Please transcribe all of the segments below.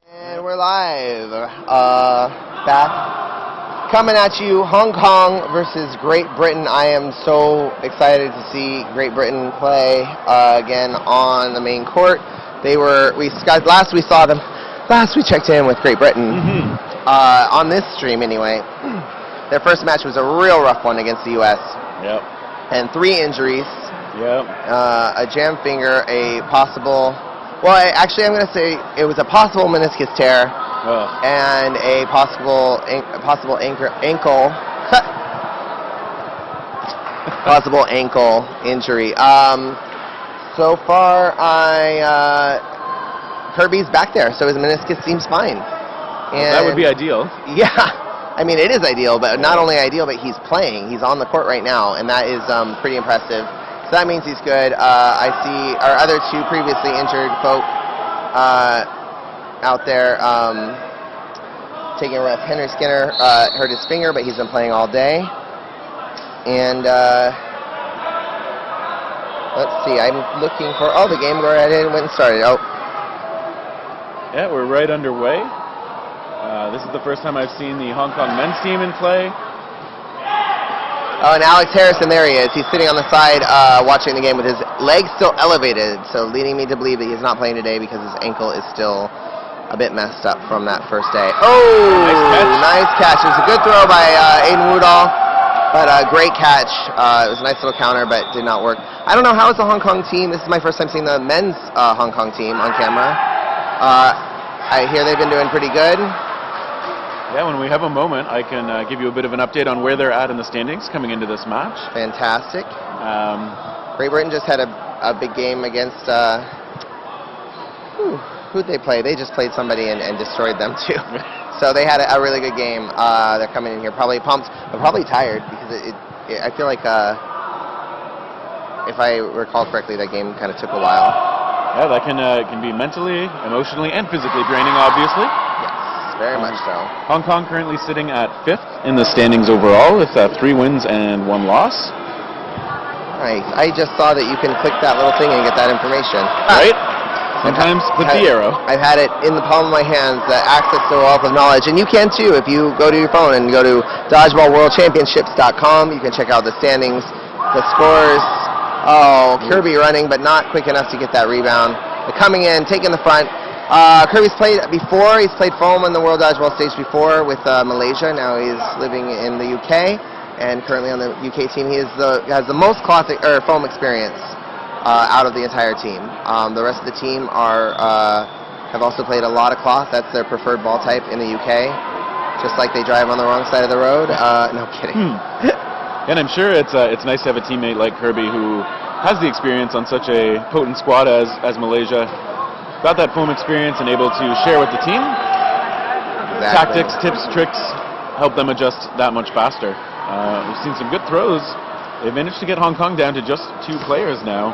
And we're live, back, coming at you, Hong Kong versus Great Britain. I am so excited to see Great Britain play again on the main court. Last we checked in with Great Britain, on this stream anyway. Their first match was a real rough one against the U.S. Yep. And 3 injuries. Yep. A jammed finger, a possible... Well, actually, I'm going to say it was a possible meniscus tear and a possible ankle injury. So far, Kirby's back there, so his meniscus seems fine. And that would be ideal. Yeah, I mean it is ideal, but not only ideal, but he's playing. He's on the court right now, and that is pretty impressive. So that means he's good. I see our other 2 previously injured folk out there taking a rest. Henry Skinner hurt his finger, but he's been playing all day. And let's see, I'm looking for, the game went and started. Yeah, we're right underway. This is the first time I've seen the Hong Kong men's team in play. Oh, and Alex Harrison, there he is. He's sitting on the side watching the game with his legs still elevated, so leading me to believe that he's not playing today because his ankle is still a bit messed up from that first day. Oh, nice catch. It was a good throw by Aiden Woodall, but a great catch. It was a nice little counter, but did not work. I don't know, how is the Hong Kong team? This is my first time seeing the men's Hong Kong team on camera. I hear they've been doing pretty good. Yeah, when we have a moment, I can give you a bit of an update on where they're at in the standings coming into this match. Fantastic. Great Britain just had a big game against, who'd they play? They just played somebody and destroyed them too. So they had a really good game. They're coming in here probably pumped, but probably tired because I feel like, if I recall correctly, that game kind of took a while. Yeah, that can be mentally, emotionally, and physically draining, obviously. Very much so. Hong Kong currently sitting at 5th in the standings overall with 3 wins and 1 loss. Nice. I just saw that you can click that little thing and get that information. Right? Sometimes click the arrow. I've had it in the palm of my hands, that access to a wealth of knowledge. And you can too if you go to your phone and go to DODGEBALLWorldChampionships.com. You can check out the standings, the scores. Oh, Kirby running, but not quick enough to get that rebound. But coming in, taking the front. Kirby's played before. He's played foam on the World Dodgeball stage before with Malaysia. Now he's living in the UK and currently on the UK team. He has the most classic foam experience out of the entire team. The rest of the team have also played a lot of cloth. That's their preferred ball type in the UK. Just like they drive on the wrong side of the road. No kidding. And I'm sure it's nice to have a teammate like Kirby who has the experience on such a potent squad as Malaysia. Got that foam experience and able to share with the team. Exactly. Tactics, tips, tricks, help them adjust that much faster. We've seen some good throws. They've managed to get Hong Kong down to just 2 players now.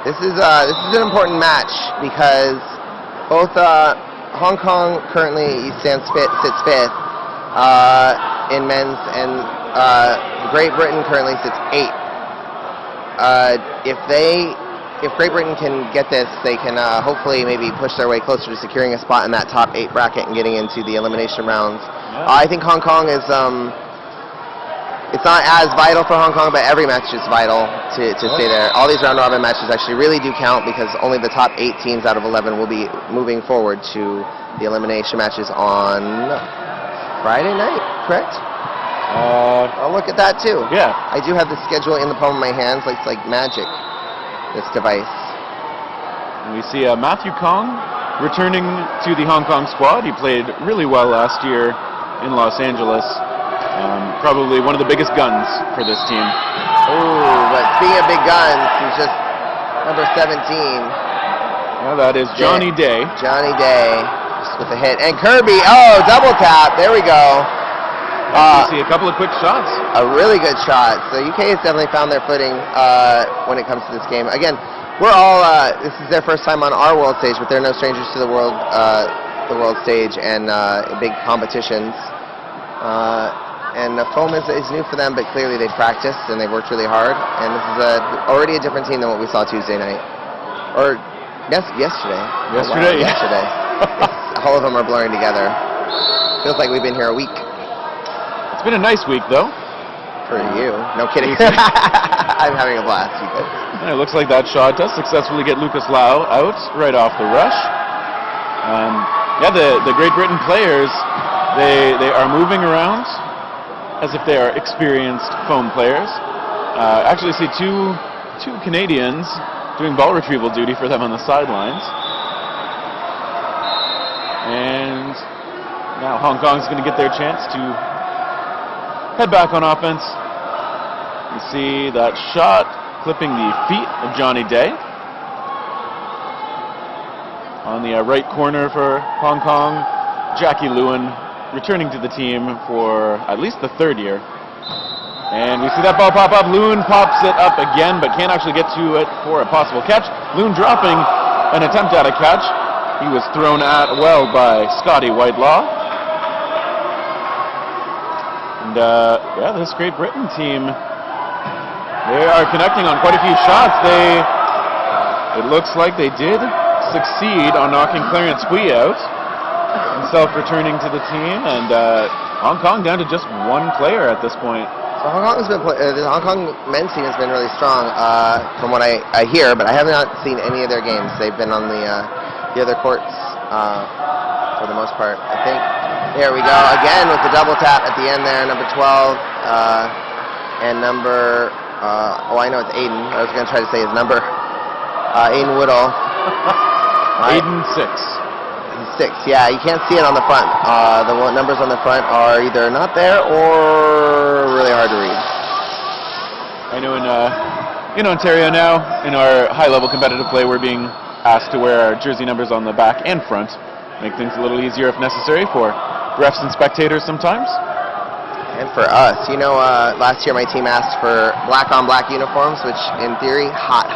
This is an important match because both Hong Kong currently sits 5th in men's, and Great Britain currently sits 8th. If Great Britain can get this, they can hopefully maybe push their way closer to securing a spot in that top 8 bracket and getting into the elimination rounds. Yeah. I think Hong Kong is, it's not as vital for Hong Kong, but every match is vital to stay there. All these round robin matches actually really do count because only the top 8 teams out of 11 will be moving forward to the elimination matches on Friday night, correct? I'll look at that too. Yeah. I do have the schedule in the palm of my hands, like it's like magic. This device. And we see Matthew Kong returning to the Hong Kong squad. He played really well last year in Los Angeles. Probably one of the biggest guns for this team. Oh, but speaking of big guns, he's just number 17. Yeah, that is Johnny Day. Johnny Day, just with a hit. And Kirby, double tap. There we go. You see a couple of quick shots. A really good shot. So UK has definitely found their footing when it comes to this game. Again, we're all, this is their first time on our world stage, but they're no strangers to the world stage and big competitions. And the foam is new for them, but clearly they've practiced and they've worked really hard. And this is already a different team than what we saw Tuesday night. Or yesterday. Yesterday, Yesterday. All of them are blurring together. Feels like we've been here a week. It's been a nice week, though. For you. No kidding. I'm having a blast, you guys. And it looks like that shot does successfully get Lucas Lau out right off the rush. Yeah, the Great Britain players, they are moving around as if they are experienced foam players. Actually see two Canadians doing ball retrieval duty for them on the sidelines. And now Hong Kong's going to get their chance to head back on offense. You see that shot clipping the feet of Johnny Day. On the right corner for Hong Kong, Jackie Lewin returning to the team for at least the third year. And we see that ball pop up. Lewin pops it up again, but can't actually get to it for a possible catch. Lewin dropping an attempt at a catch. He was thrown at well by Scotty Whitelaw. And yeah, this Great Britain team, they are connecting on quite a few shots. It looks like they did succeed on knocking Clarence Hui out, himself returning to the team, and Hong Kong down to just one player at this point. So Hong Kong's been the Hong Kong men's team has been really strong, from what I hear, but I have not seen any of their games. They've been on the other courts for the most part, I think. There we go again with the double tap at the end there, number 12 and number. Oh, I know it's Aiden. I was going to try to say his number. Aiden Woodall. Aiden 6. 6, yeah, you can't see it on the front. The numbers on the front are either not there or really hard to read. I know in Ontario now, in our high-level competitive play, we're being asked to wear our jersey numbers on the back and front. Make things a little easier if necessary for refs and spectators sometimes. And for us, last year my team asked for black-on-black uniforms, which in theory, hot.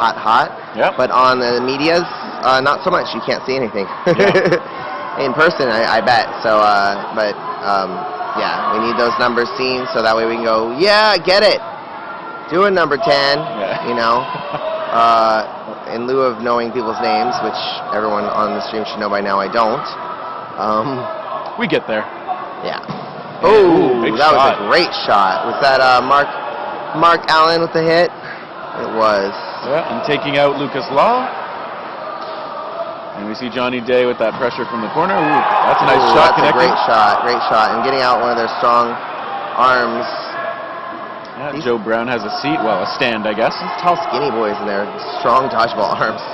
Yep. But on the medias, not so much. You can't see anything. Yeah. In person, I bet. So, yeah, we need those numbers seen so that way we can go, yeah, get it. Do a number 10, yeah. in lieu of knowing people's names, which everyone on the stream should know by now I don't. We get there. Yeah. Oh, that was a great shot. Was that Mark Allen with the hit? It was. Yeah, and taking out Lucas Law. And we see Johnny Day with that pressure from the corner. Ooh, that's a nice shot connecting. Great shot. And getting out one of their strong arms. Yeah, Joe Brown has a seat, well, a stand, I guess. These tall, skinny boys in there, strong dodgeball arms.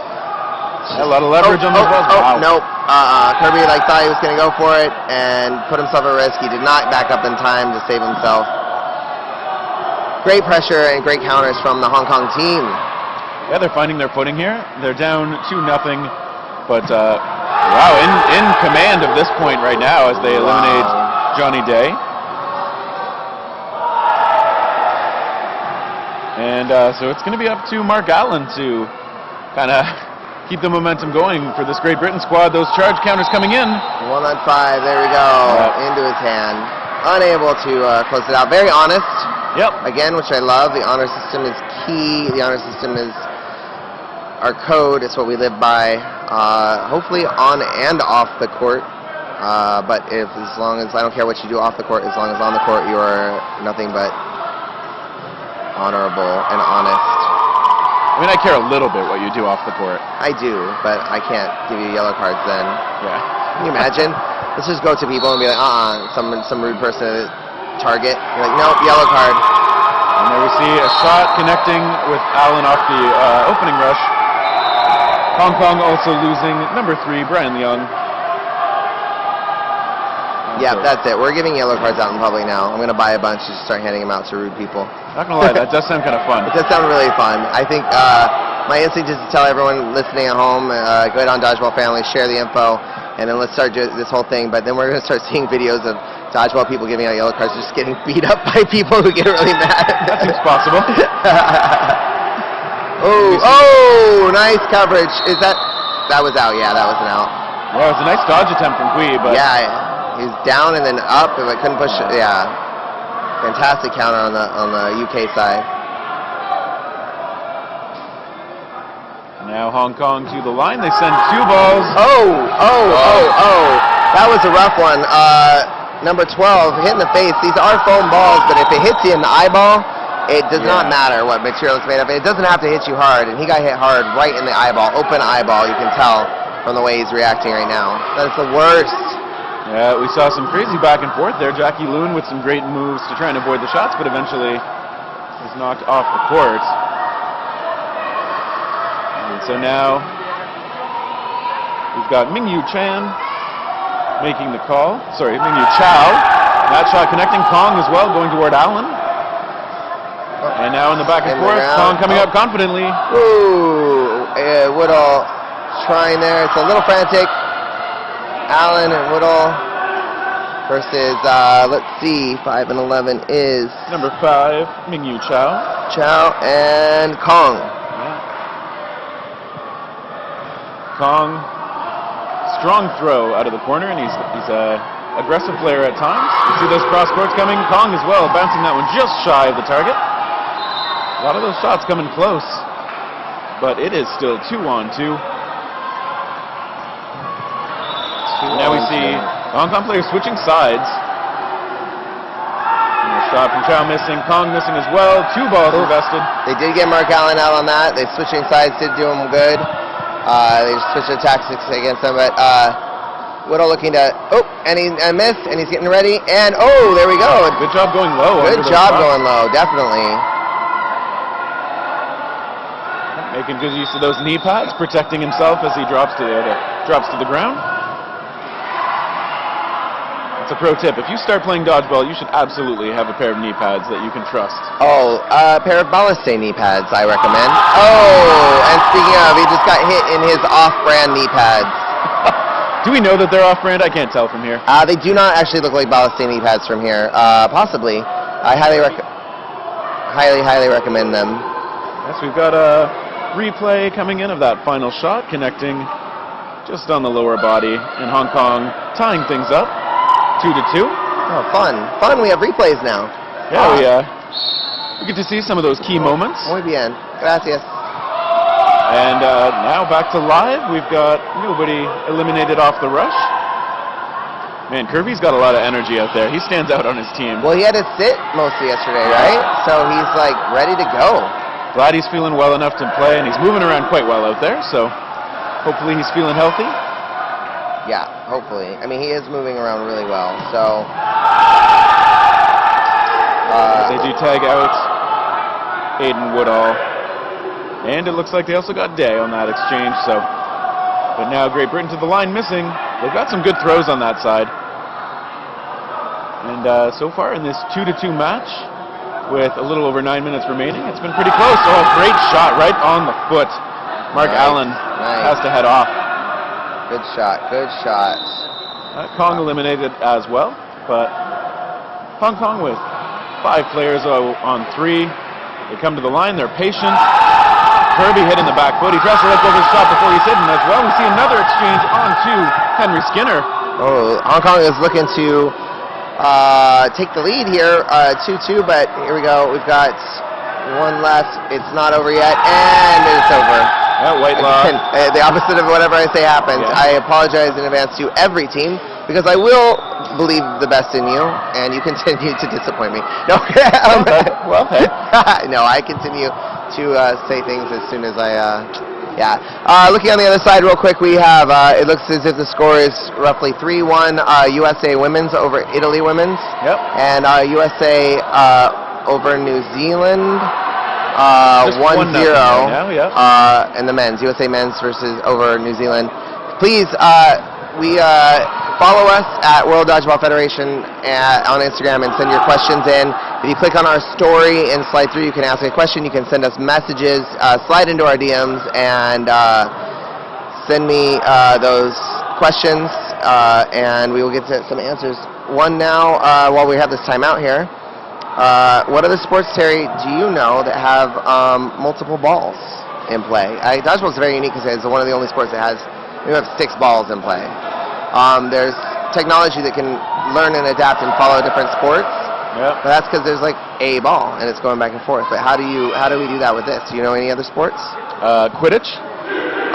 Yeah, a lot of leverage on those balls. Wow. Nope. Kirby thought he was going to go for it and put himself at risk. He did not back up in time to save himself. Great pressure and great counters from the Hong Kong team. Yeah, they're finding their footing here. They're down 2-0, but wow, in command of this point right now as they eliminate Johnny Day. And so it's going to be up to Mark Allen to kind of keep the momentum going for this Great Britain squad. Those charge counters coming in. 1 on 5, there we go, into his hand. Unable to close it out. Very honest. Yep. Again, which I love. The honor system is key. The honor system is our code. It's what we live by. Hopefully on and off the court. But as long as, I don't care what you do off the court, as long as on the court you are nothing but honorable and honest. I mean, I care a little bit what you do off the court. I do, but I can't give you yellow cards then. Yeah. Can you imagine? Let's just go to people and be like, some rude person at target. You're like, nope, yellow card. And there we see a shot connecting with Allen off the opening rush. Hong Kong also losing number 3, Brian Leong. Yeah, that's it. We're giving yellow cards out in public now. I'm going to buy a bunch and just start handing them out to rude people. Not going to lie, that does sound kind of fun. It does sound really fun. I think my instinct is to tell everyone listening at home, go ahead on Dodgeball Family, share the info, and then let's start this whole thing. But then we're going to start seeing videos of Dodgeball people giving out yellow cards just getting beat up by people who get really mad. That seems possible. Oh, nice coverage. That was out? Yeah, that was an out. Well, it was a nice dodge attempt from Hui, but yeah, he was down and then up, and I couldn't push it. Yeah, fantastic counter on the UK side. Now Hong Kong to the line. They send 2 balls. Oh. That was a rough one. Number 12, hit in the face. These are foam balls, but if it hits you in the eyeball, it does not matter what material it's made of. It doesn't have to hit you hard, and he got hit hard right in the eyeball, open eyeball. You can tell from the way he's reacting right now. That's the worst. Yeah, we saw some crazy back and forth there. Jackie Loon with some great moves to try and avoid the shots, but eventually was knocked off the court. And so now we've got Mingyu Chan making the call. Sorry, Mingyu Chow. That shot connecting. Kong as well, going toward Allen. And now in the back and forth, Kong coming up confidently. Ooh, Woodall trying there. It's a little frantic. Allen and Woodall versus, let's see, 5 and 11 is number 5, Mingyu Chow. Chow and Kong. Yeah. Kong, strong throw out of the corner, and he's a aggressive player at times. You see those cross courts coming. Kong as well, bouncing that one just shy of the target. A lot of those shots coming close, but it is still 2-on-2. Now we see Hong Kong players switching sides. And a shot from Chow missing, Kong missing as well. 2 balls invested. They did get Mark Allen out on that. They switching sides did do him good. They just switched their tactics against them, but Woodall looking to, and he missed, and he's getting ready, and there we go. Good job going low. Good job going low, definitely. Making good use of those knee pads, protecting himself as he drops to the ground. It's a pro tip. If you start playing dodgeball, you should absolutely have a pair of knee pads that you can trust. A pair of Balliste knee pads, I recommend. And speaking of, he just got hit in his off-brand knee pads. Do we know that they're off-brand? I can't tell from here. They do not actually look like Balliste knee pads from here. Possibly. I highly recommend them. Yes, we've got a replay coming in of that final shot, connecting just on the lower body, and Hong Kong tying things up. 2-2. Oh, fun. We have replays now. Yeah, we get to see some of those key moments. Muy bien. Gracias. And now back to live. We've got nobody eliminated off the rush. Man, Kirby's got a lot of energy out there. He stands out on his team. Well, he had to sit mostly yesterday, right? So he's like ready to go. Glad he's feeling well enough to play, and he's moving around quite well out there, so hopefully he's feeling healthy. Yeah, hopefully. I mean, he is moving around really well, so... they do tag out Aiden Woodall. And it looks like they also got Day on that exchange, so... But now Great Britain to the line missing. They've got some good throws on that side. And so far in this 2-2 match, with a little over 9 minutes remaining, it's been pretty close. Oh, great shot right on the foot. Mark Allen has to head off. Good shot, good shot. Kong eliminated as well, but Hong Kong with 5 players on 3. They come to the line, they're patient. Kirby hit in the back foot. He tries to let go of his shot before he's hidden as well. We see another exchange on to Henry Skinner. Hong Kong is looking to take the lead here, 2-2, but here we go. We've got one last. It's not over yet, and it's over. White lock. The opposite of whatever I say happens. Yeah. I apologize in advance to every team because I will believe the best in you, and you continue to disappoint me. No, well, hey. No, I continue to say things as soon as I. Looking on the other side real quick, we have. It looks as if the score is roughly 3-1 USA women's over Italy women's. Yep. And USA over New Zealand. 1-0 in the men's, USA men's versus over New Zealand. Please, follow us at World Dodgeball Federation on Instagram and send your questions in. If you click on our story and slide through, you can ask a question. You can send us messages, slide into our DMs, and send me those questions, and we will get to some answers. One now, while we have this time out here. What other sports, Terry, do you know that have multiple balls in play? Dodgeball is very unique because it's one of the only sports that has, we have 6 balls in play. There's technology that can learn and adapt and follow different sports. Yep. But that's because there's like a ball and it's going back and forth. But how do we do that with this? Do you know any other sports? Quidditch.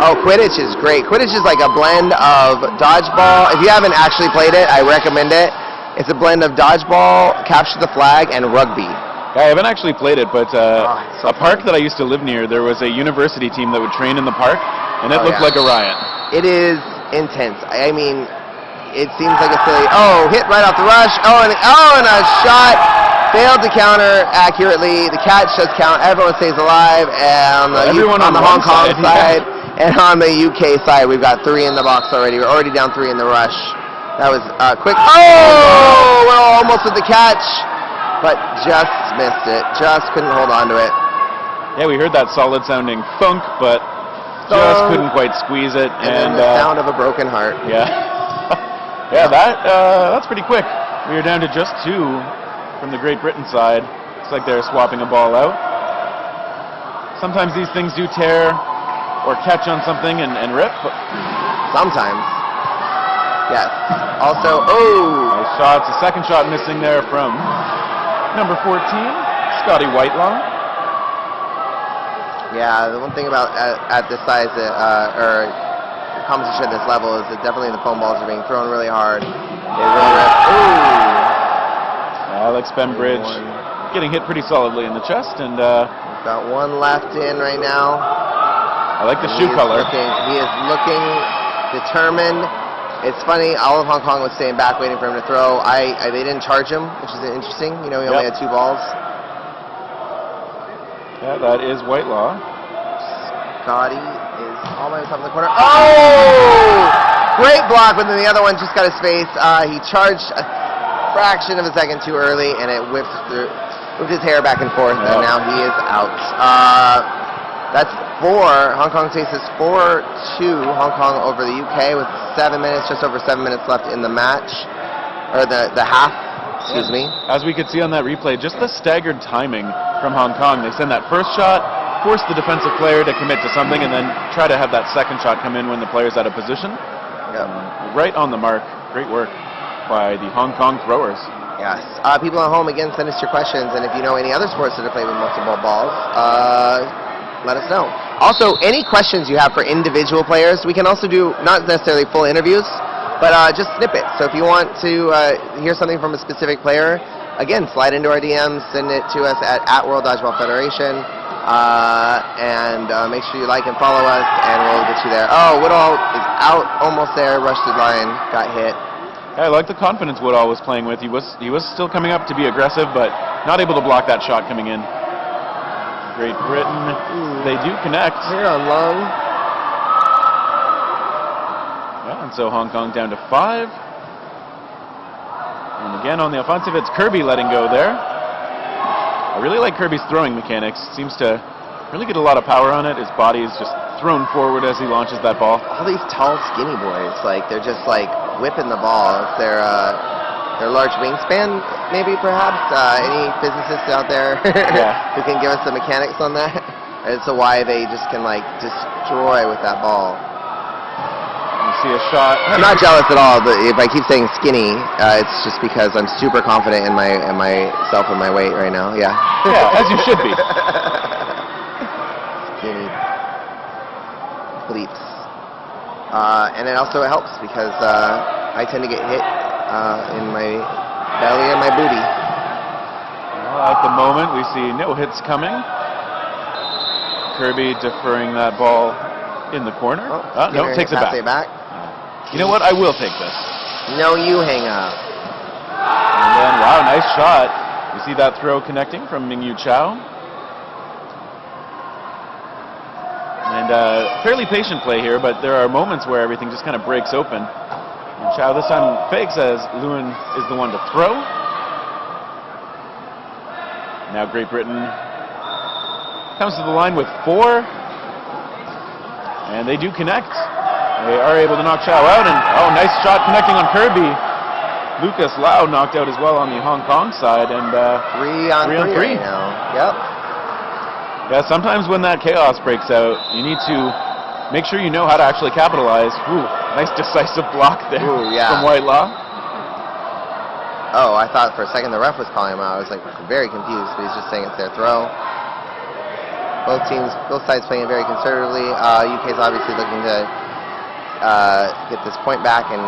Oh, Quidditch is great. Quidditch is like a blend of dodgeball. If you haven't actually played it, I recommend it. It's a blend of dodgeball, capture the flag, and rugby. I haven't actually played it, but so a park that I used to live near, there was a university team that would train in the park, and it looked like a riot. It is intense. I mean, it seems like a silly. Oh, hit right off the rush. And a shot. Failed to counter accurately. The catch does count. Everyone stays alive. And on the Hong Kong side, and on the UK side, we've got 3 in the box already. We're already down 3 in the rush. That was quick. Oh, well, almost with the catch, but just missed it. Just couldn't hold on to it. Yeah, we heard that solid sounding thunk, but just couldn't quite squeeze it. And the sound of a broken heart. Yeah. Yeah, that's pretty quick. We are down to just 2 from the Great Britain side. Looks like they're swapping a ball out. Sometimes these things do tear or catch on something and rip. Sometimes. Yes. Also, nice shot. It's a second shot missing there from number 14, Scotty Whitelaw. Yeah, the one thing about at this size or competition at this level is that definitely the foam balls are being thrown really hard. They really rip. Alex Bembridge getting hit pretty solidly in the chest, and we've got 1 left in right now. I like the shoe color. He is looking determined. It's funny, all of Hong Kong was staying back waiting for him to throw. They didn't charge him, which is interesting. You know, he only had 2 balls. Yeah, that is Whitelaw. Scotty is all by himself in the corner. Oh! Great block, but then the other one just got his face. He charged a fraction of a second too early, and it whipped his hair back and forth, and now he is out. That's 4. Hong Kong takes 4-2 Hong Kong over the UK with 7 minutes, just over 7 minutes left in the match, or the half, excuse me. As we could see on that replay, just the staggered timing from Hong Kong. They send that first shot, force the defensive player to commit to something, and then try to have that second shot come in when the player's out of position. Right on the mark. Great work by the Hong Kong throwers. Yes. People at home, again, send us your questions, and if you know any other sports that are played with multiple balls, let us know. Also, any questions you have for individual players, we can also do not necessarily full interviews, but just snippets. So if you want to hear something from a specific player, again, slide into our DMs, send it to us at World Dodgeball Federation, and make sure you like and follow us, and we'll get you there. Oh, Woodall is out, almost there, rushed the line, got hit. I like the confidence Woodall was playing with. He was still coming up to be aggressive, but not able to block that shot coming in. Great Britain, they do connect. Here on long. Yeah, and so Hong Kong down to 5. And again on the offensive, it's Kirby letting go there. I really like Kirby's throwing mechanics. Seems to really get a lot of power on it. His body is just thrown forward as he launches that ball. All these tall, skinny boys, like they're just like whipping the ball. It's their large wingspan, maybe perhaps. Any physicists out there who can give us the mechanics on that as to why they just can like destroy with that ball. You see a shot. I'm not jealous at all, but if I keep saying skinny, it's just because I'm super confident in myself and my weight right now. Yeah. Yeah, as you should be. Skinny bleeps. And it also helps because I tend to get hit in my belly and my booty. Well, at the moment, we see no hits coming. Kirby deferring that ball in the corner. No, takes it back. You know what? I will take this. No, you hang up. And then, wow, nice shot. You see that throw connecting from Mingyu Chao. And fairly patient play here, but there are moments where everything just kind of breaks open. And Chao this time fakes as Lewin is the one to throw. Now Great Britain comes to the line with 4. And they do connect. They are able to knock Chao out, and nice shot connecting on Kirby. Lucas Lau knocked out as well on the Hong Kong side, and 3 on 3 right now. Yep. Yeah, sometimes when that chaos breaks out, you need to make sure you know how to actually capitalize. Ooh, nice decisive block there from Whitelaw. Oh, I thought for a second the ref was calling him out. I was like very confused, but he's just saying it's their throw. both sides playing it very conservatively. UK is obviously looking to get this point back and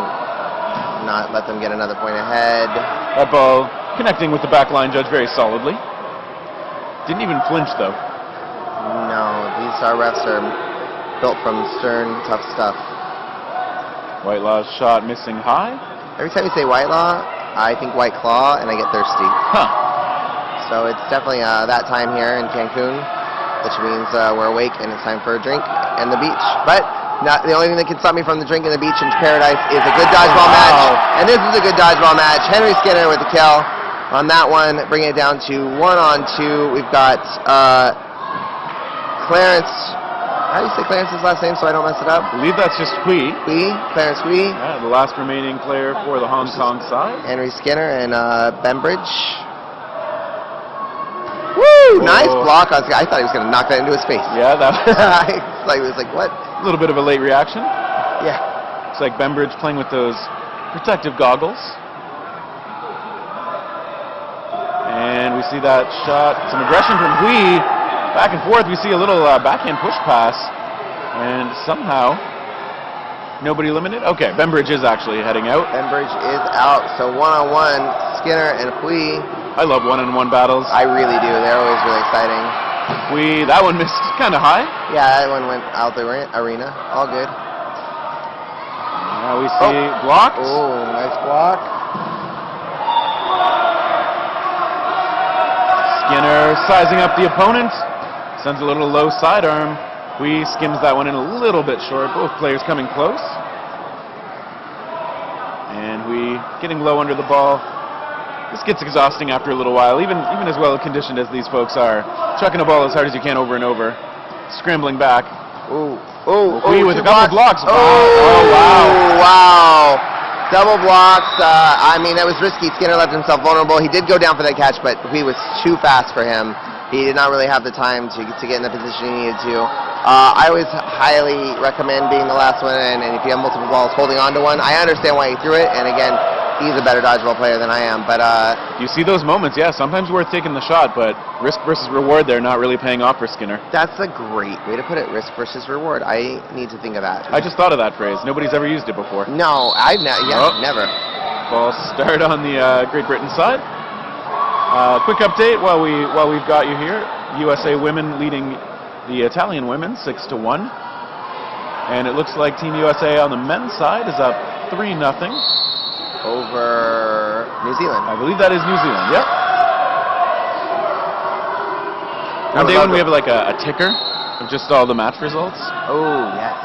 not let them get another point ahead. That ball connecting with the back line judge very solidly. Didn't even flinch though. No, these refs are built from stern, tough stuff. Whitelaw's shot missing high. Every time you say Whitelaw, I think White Claw and I get thirsty. Huh. So it's definitely that time here in Cancun, which means we're awake and it's time for a drink and the beach. But the only thing that can stop me from the drink and the beach in paradise is a good dodgeball match. And this is a good dodgeball match. Henry Skinner with the kill on that one, bringing it down to 1-on-2. We've got Clarence. How do you say Clarence's last name so I don't mess it up? I believe that's just Hui. Clarence Hui. Yeah, the last remaining player for the Hong Kong side. Henry Skinner and Bembridge. Woo! Nice block. I thought he was going to knock that into his face. Yeah, that was like, what? A little bit of a late reaction. Yeah. Looks like Bembridge playing with those protective goggles. And we see that shot, some aggression from Hui. Back and forth, we see a little backhand push pass. And somehow, nobody eliminated? Okay, Bembridge is actually heading out. Bembridge is out, so 1-on-1, Skinner and Hui. I love one-on-one battles. I really do. They're always really exciting. Hui, that one missed kind of high. Yeah, that one went out the arena. All good. Now we see blocked. Oh, nice block. Skinner sizing up the opponent. Sends a little low sidearm. Hui skims that one in a little bit short. Both players coming close. And Hui getting low under the ball. This gets exhausting after a little while, even as well conditioned as these folks are. Chucking a ball as hard as you can over and over. Scrambling back. Hui with a couple blocks. Wow. Double blocks. I mean, that was risky. Skinner left himself vulnerable. He did go down for that catch, but Hui was too fast for him. He did not really have the time to get in the position he needed to. I always highly recommend being the last one, and if you have multiple balls, holding on to one. I understand why he threw it, and again, he's a better dodgeball player than I am. But you see those moments, yeah, sometimes worth taking the shot, but risk versus reward there not really paying off for Skinner. That's a great way to put it, risk versus reward. I need to think of that. I just thought of that phrase. Nobody's ever used it before. No, never. Ball start on the Great Britain side. Quick update while we've got you here. USA women leading the Italian women 6-1. And it looks like Team USA on the men's side is up 3-0. Over New Zealand. I believe that is New Zealand, yep. One day when we have like a ticker of just all the match results. Oh, yes.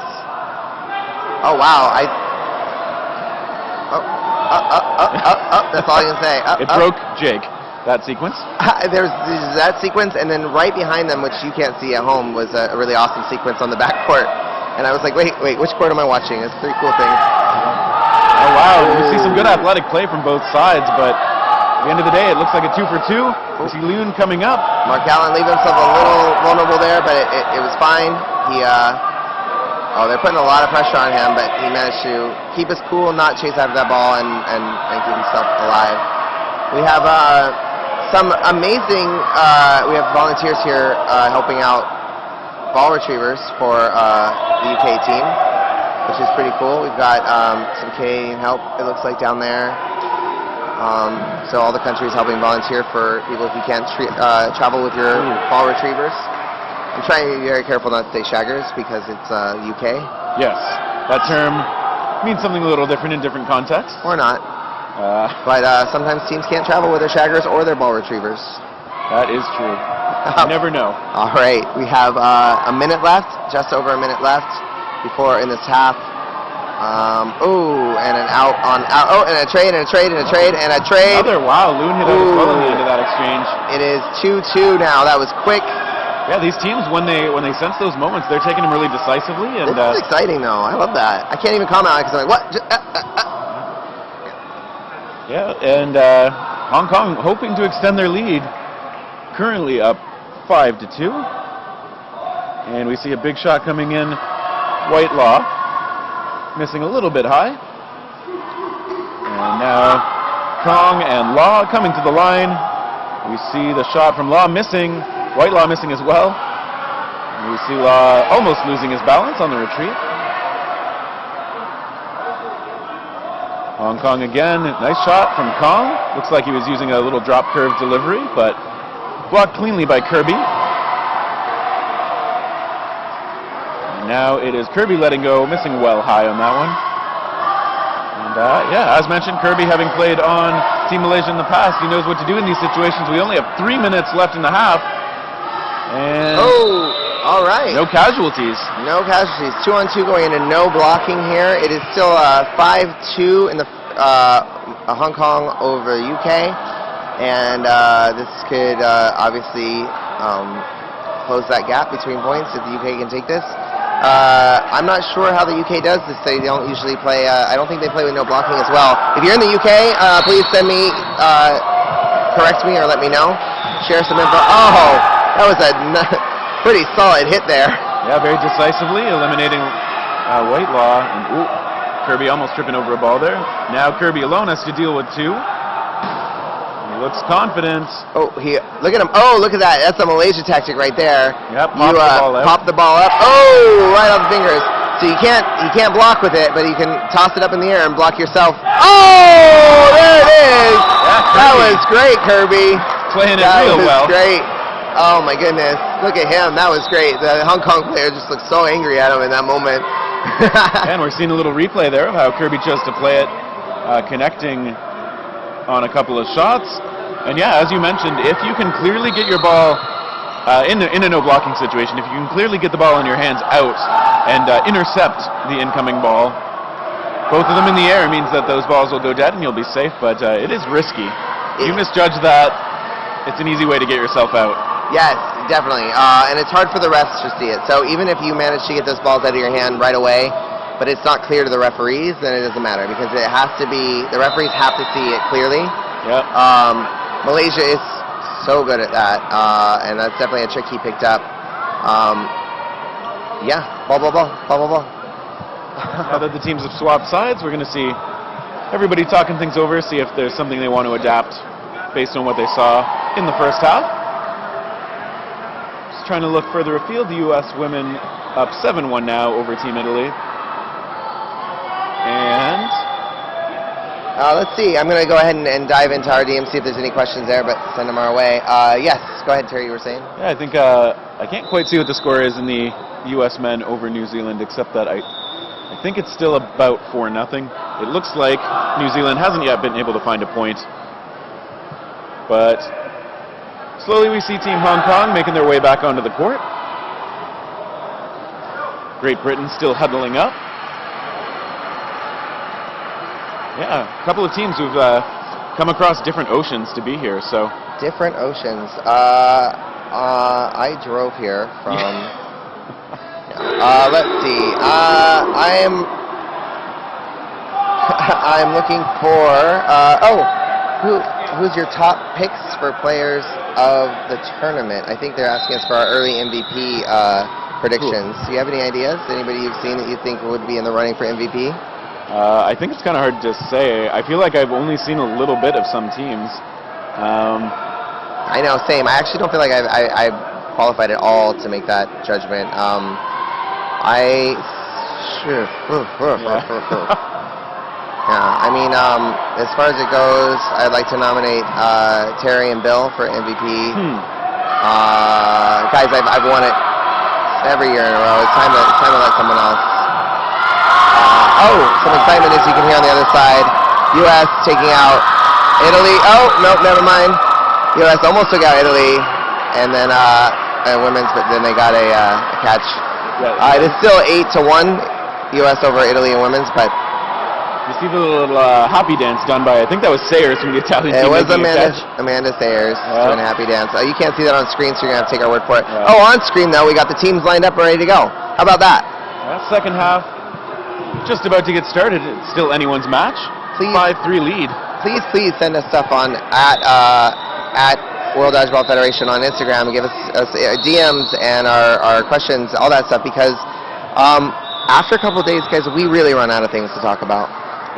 Oh, wow. That's all I can say. It broke Jake, that sequence. There's that sequence, and then right behind them, which you can't see at home, was a really awesome sequence on the back court. And I was like, wait, which court am I watching? It's three cool things. Oh, wow. You see some good athletic play from both sides, but at the end of the day, it looks like a 2-for-2. We see Loon coming up. Mark Allen leaving himself a little vulnerable there, but it was fine. They're putting a lot of pressure on him, but he managed to keep his cool, not chase after that ball, and keep himself alive. We have some amazing, we have volunteers here helping out ball retrievers for the UK team, which is pretty cool. We've got some Canadian help, it looks like, down there. So all the countries helping volunteer for people if you can't travel with your ball retrievers. I'm trying to be very careful not to say shaggers because it's UK. Yes, that term means something a little different in different contexts. Or not. But sometimes teams can't travel with their shaggers or their ball retrievers. That is true. You never know. All right, we have a minute left, just over a minute left before in this half. And an out, and a trade, and a trade, and a trade, and a trade. Wow, Loon hit out as well at the end of that exchange. It is 2-2 now. That was quick. Yeah, these teams, when they sense those moments, they're taking them really decisively. And this is exciting, though. I love that. I can't even comment on it because I'm like, what? Yeah, and Hong Kong hoping to extend their lead. Currently up 5-2. And we see a big shot coming in. Whitelaw missing a little bit high. And now Kong and Law coming to the line. We see the shot from Law missing. Whitelaw missing as well. Musila almost losing his balance on the retreat. Hong Kong again, nice shot from Kong. Looks like he was using a little drop curve delivery, but blocked cleanly by Kirby. And now it is Kirby letting go, missing well high on that one. And yeah, as mentioned, Kirby having played on Team Malaysia in the past, he knows what to do in these situations. We only have 3 minutes left in the half. And all right. no casualties. No casualties. 2-on-2 going into no blocking here. It is still 5-2 in the Hong Kong over UK, and this could obviously close that gap between points if the UK can take this. I'm not sure how the UK does this. They don't usually play. I don't think they play with no blocking as well. If you're in the UK, please send me, correct me, or let me know. Share some info. Oh, that was a pretty solid hit there. Yeah, very decisively eliminating Whitelaw. And Kirby almost tripping over a ball there. Now Kirby alone has to deal with 2. He looks confident. Oh, look at him. Oh, look at that. That's a Malaysia tactic right there. Yep, pop the ball up. Oh, right off the fingers. So you can't block with it, but you can toss it up in the air and block yourself. Oh, there it is. Yeah, that was great, Kirby. Playing it real well. That was great. Oh my goodness. Look at him. That was great. The Hong Kong player just looked so angry at him in that moment. And we're seeing a little replay there of how Kirby chose to play it, connecting on a couple of shots. And yeah, as you mentioned, if you can clearly get your ball in a no blocking situation, if you can clearly get the ball in your hands out and intercept the incoming ball, both of them in the air means that those balls will go dead and you'll be safe, but it is risky. You misjudge that, it's an easy way to get yourself out. Yes, definitely. And it's hard for the refs to see it. So even if you manage to get those balls out of your hand right away, but it's not clear to the referees, then it doesn't matter because it has to be, the referees have to see it clearly. Yep. Malaysia is so good at that, and that's definitely a trick he picked up. Yeah, ball. Now that the teams have swapped sides, we're going to see everybody talking things over, see if there's something they want to adapt based on what they saw in the first half. Just trying to look further afield, the U.S. women up 7-1 now over Team Italy. And let's see. I'm going to go ahead and dive into our DM, see if there's any questions there, but send them our way. Yes, go ahead, Terry, you were saying? Yeah, I think I can't quite see what the score is in the U.S. men over New Zealand, except that I think it's still about 4-0. It looks like New Zealand hasn't yet been able to find a point. But slowly we see Team Hong Kong making their way back onto the court. Great Britain still huddling up. Yeah, a couple of teams who've come across different oceans to be here, so. Different oceans. I drove here from, let's see, I'm looking for, who's your top picks for players of the tournament? I think they're asking us for our early MVP predictions. Cool. Do you have any ideas? Anybody you've seen that you think would be in the running for MVP? I think it's kind of hard to say. I feel like I've only seen a little bit of some teams. I know, same. I actually don't feel like I've qualified at all to make that judgment. Yeah, I mean, as far as it goes, I'd like to nominate Terry and Bill for MVP. Guys, I've won it every year in a row. It's time to let someone else. Some excitement as you can hear on the other side. U.S. taking out Italy. Oh, nope, never mind. U.S. almost took out Italy, and then women's, but then they got a catch. It is still 8-1, U.S. over Italy and women's, but. You see the little happy dance done by, I think that was Sayers from the Italian team. It was Amanda Sayers doing a happy dance. You can't see that on screen, so you're going to have to take our word for it. Yeah. Oh, on screen, though, we got the teams lined up and ready to go. How about that? Second half, just about to get started. It's still anyone's match. 5-3 lead. Please send us stuff on at World Dodgeball Federation on Instagram and give us DMs and our questions, all that stuff, because after a couple of days, guys, we really run out of things to talk about.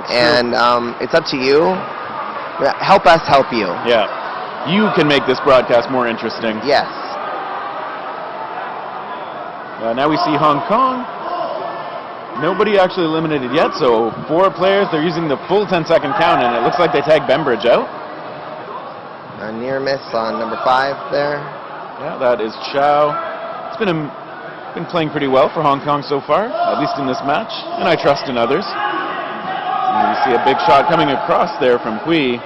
And it's up to you. Help us help you. Yeah. You can make this broadcast more interesting. Yes. Now we see Hong Kong. Nobody actually eliminated yet, so 4 players. They're using the full 10-second count, and it looks like they tagged Bembridge out. A near miss on number 5 there. Yeah, that is Chow. It's been playing pretty well for Hong Kong so far, at least in this match, and I trust in others. And you see a big shot coming across there from Hui.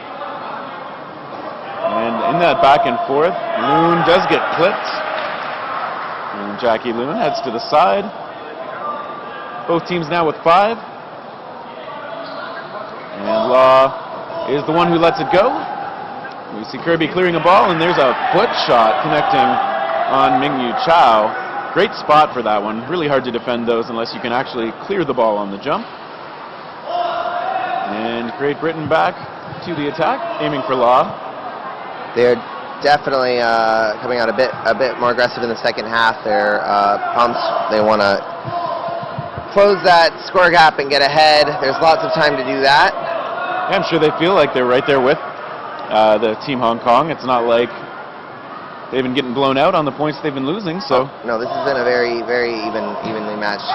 And in that back and forth, Loon does get clipped. And Jackie Loon heads to the side. Both teams now with 5. And Law is the one who lets it go. We see Kirby clearing a ball, and there's a foot shot connecting on Mingyu Chow. Great spot for that one. Really hard to defend those unless you can actually clear the ball on the jump. And Great Britain back to the attack, aiming for Law. They're definitely coming out a bit more aggressive in the second half. They're pumped. They want to close that score gap and get ahead. There's lots of time to do that. Yeah, I'm sure they feel like they're right there with the Team Hong Kong. It's not like they've been getting blown out on the points they've been losing. So no, this has been a very, very evenly matched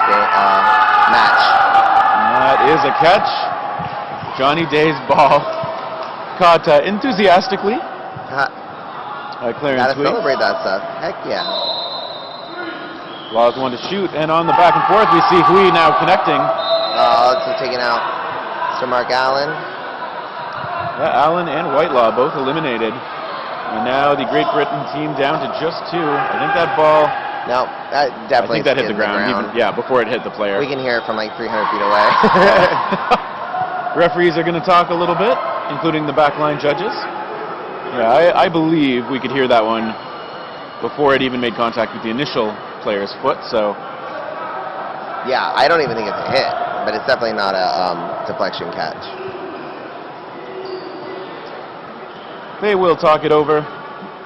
match. And that is a catch. Johnny Day's ball caught enthusiastically. Clarence Gotta celebrate that stuff. Heck yeah. Law's one to shoot, and on the back and forth we see Hui now connecting. It's taking out Mr. Mark Allen. Yeah, Allen and Whitelaw both eliminated. And now the Great Britain team down to just 2. I think that ball... No, that definitely I think that hit the ground. Even, before it hit the player. We can hear it from like 300 feet away. Referees are going to talk a little bit, including the backline judges. Yeah, I believe we could hear that one before it even made contact with the initial player's foot, so... Yeah, I don't even think it's a hit, but it's definitely not a deflection catch. They will talk it over,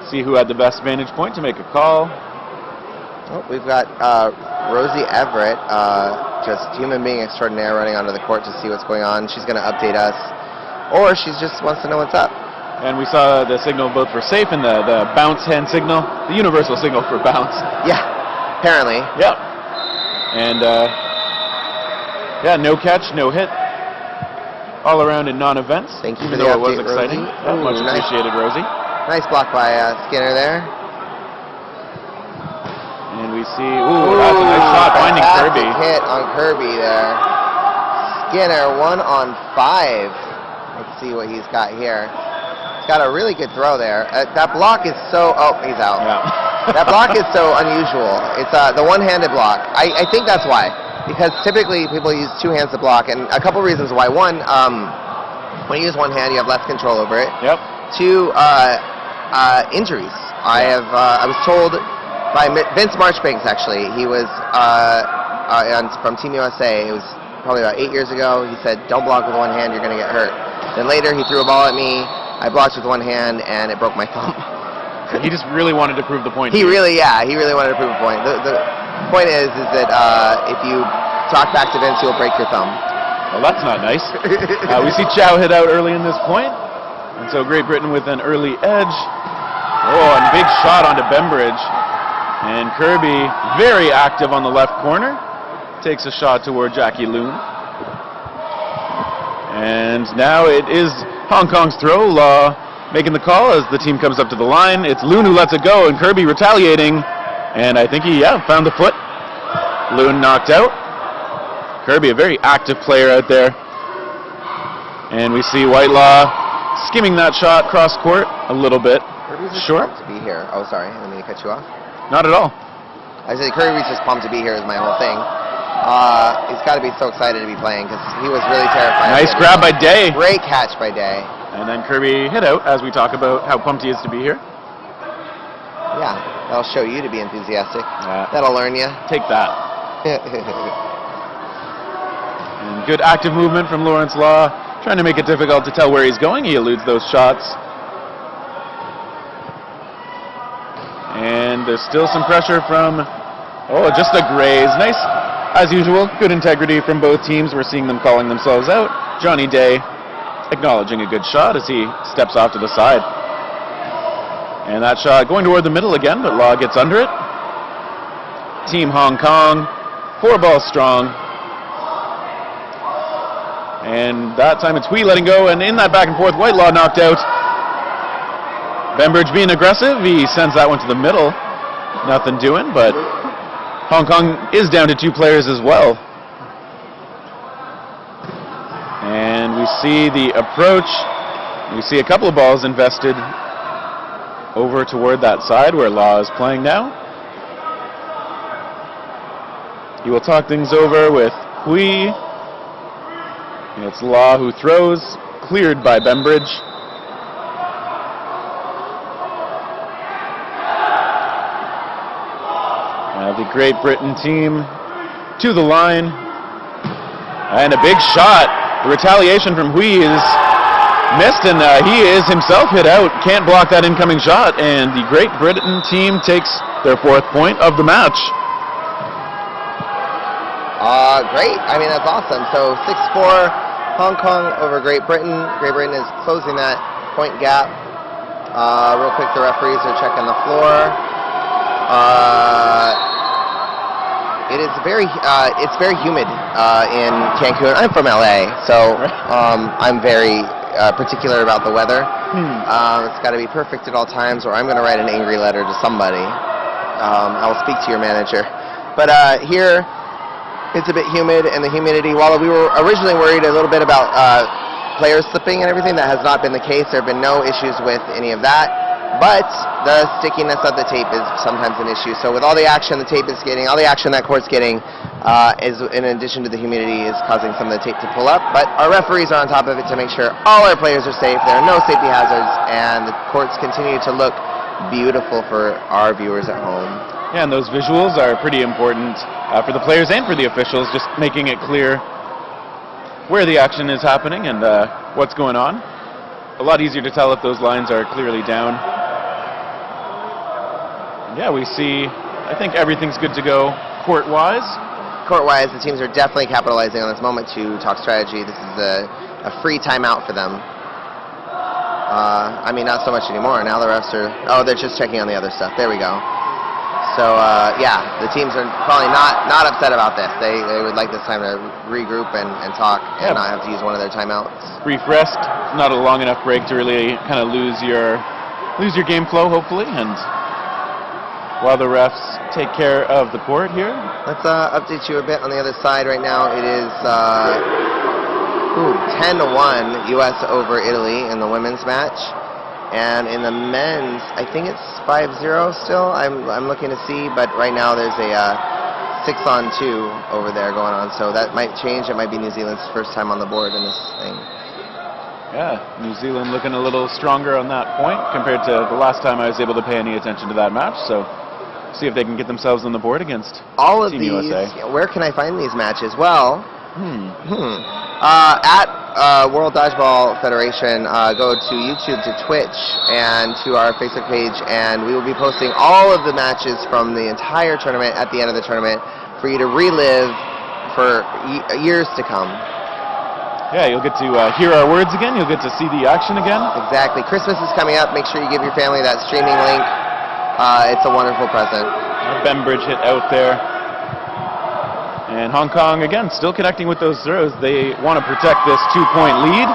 see who had the best vantage point to make a call. Oh, we've got Rosie Everett, just human being extraordinaire, running onto the court to see what's going on. She's going to update us, or she just wants to know what's up. And we saw the signal both for safe and the bounce hand signal, the universal signal for bounce. Yeah, apparently. Yep. And no catch, no hit. All around in non-events. Thank you even for the though it was update, exciting. Rosie. Much appreciated, Rosie. Nice block by Skinner there. And we see, that's a nice shot finding Kirby. Hit on Kirby there. Skinner 1 on 5. Let's see what he's got here. He's got a really good throw there. That block is so, he's out. Yeah. That block is so unusual. It's the one-handed block. I think that's why. Because typically people use 2 hands to block, and a couple reasons why. One, when you use one hand, you have less control over it. Yep. 2, injuries. I was told by Vince Marchbanks, actually. He was from Team USA. It was probably about 8 years ago. He said, don't block with one hand, you're going to get hurt. Then later he threw a ball at me. I blocked with one hand, and it broke my thumb. He just really wanted to prove the point. He really wanted to prove a point. The point is that if you talk back to Vince, he'll break your thumb. Well, that's not nice. We see Chow hit out early in this point, and so Great Britain with an early edge. And big shot onto Bembridge. And Kirby, very active on the left corner, takes a shot toward Jackie Loon. And now it is Hong Kong's throw. Law making the call as the team comes up to the line. It's Loon who lets it go, and Kirby retaliating. And I think he, found the foot. Loon knocked out. Kirby, a very active player out there. And we see Whitelaw skimming that shot cross court a little bit. Kirby's just short. pumped to be here. Oh, sorry, I didn't mean to cut you off. Not at all. I said Kirby's just pumped to be here is my whole thing. He's got to be so excited to be playing because he was really terrified. Nice grab by Day. Great catch by Day. And then Kirby hit out as we talk about how pumped he is to be here. Yeah, that'll show you to be enthusiastic. Yeah. That'll learn you. Take that. And good active movement from Lawrence Law, trying to make it difficult to tell where he's going. He eludes those shots. And there's still some pressure from, just a graze. Nice, as usual, good integrity from both teams. We're seeing them calling themselves out. Johnny Day acknowledging a good shot as he steps off to the side. And that shot going toward the middle again, but Law gets under it. Team Hong Kong, 4 balls strong. And that time it's Hui letting go, and in that back and forth, Whitelaw knocked out. Bembridge being aggressive, he sends that one to the middle. Nothing doing, but Hong Kong is down to 2 players as well. And we see the approach. We see a couple of balls invested over toward that side where Law is playing now. He will talk things over with Hui. And it's Law who throws, cleared by Bembridge. The Great Britain team to the line. And a big shot. The retaliation from Hui is missed, and he is himself hit out. Can't block that incoming shot, and the Great Britain team takes their 4th point of the match. Great. I mean, that's awesome. So 6-4, Hong Kong over Great Britain. Great Britain is closing that point gap. Real quick, the referees are checking the floor. It's very humid in Cancun. I'm from LA, so I'm very particular about the weather. It's got to be perfect at all times, or I'm going to write an angry letter to somebody. I will speak to your manager. But here, it's a bit humid, and the humidity, while we were originally worried a little bit about players slipping and everything, that has not been the case. There have been no issues with any of that. But the stickiness of the tape is sometimes an issue. So with all the action the tape is getting, all the action that court's getting, is in addition to the humidity, is causing some of the tape to pull up. But our referees are on top of it to make sure all our players are safe. There are no safety hazards, and the courts continue to look beautiful for our viewers at home. Yeah, and those visuals are pretty important for the players and for the officials, just making it clear where the action is happening and what's going on. A lot easier to tell if those lines are clearly down. Yeah, we see, I think everything's good to go court-wise. Court-wise, the teams are definitely capitalizing on this moment to talk strategy. This is a free timeout for them. I mean, not so much anymore. Now the refs are, they're just checking on the other stuff. There we go. So, yeah, the teams are probably not upset about this. They would like this time to regroup and talk and not have to use one of their timeouts. Brief rest, not a long enough break to really kind of lose your game flow, hopefully, and while the refs take care of the court here. Let's update you a bit on the other side right now. It is 10-1 U.S. over Italy in the women's match. And in the men's, I think it's 5-0 still. I'm looking to see, but right now there's a 6-on-2 over there going on. So that might change. It might be New Zealand's first time on the board in this thing. Yeah, New Zealand looking a little stronger on that point compared to the last time I was able to pay any attention to that match. So see if they can get themselves on the board against all of Team these. USA. Where can I find these matches? Well, at World Dodgeball Federation, go to YouTube, to Twitch, and to our Facebook page, and we will be posting all of the matches from the entire tournament at the end of the tournament for you to relive for years to come. Yeah, you'll get to hear our words again. You'll get to see the action again. Exactly. Christmas is coming up. Make sure you give your family that streaming link. It's a wonderful present. Bembridge hit out there. And Hong Kong, again, still connecting with those throws. They want to protect this 2-point lead.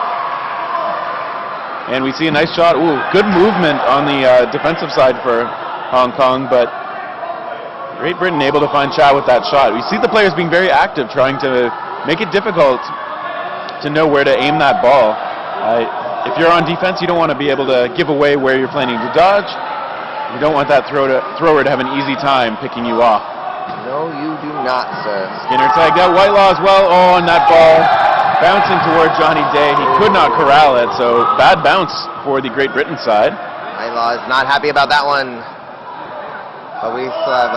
And we see a nice shot. Ooh, good movement on the defensive side for Hong Kong, but Great Britain able to find Chow with that shot. We see the players being very active, trying to make it difficult to know where to aim that ball. If you're on defense, you don't want to be able to give away where you're planning to dodge. You don't want that thrower to have an easy time picking you off. No, you do not, sir. Skinner tagged out. Whitelaw as well. Oh, and that ball bouncing toward Johnny Day. He could not corral it, so bad bounce for the Great Britain side. Whitelaw is not happy about that one. But we still have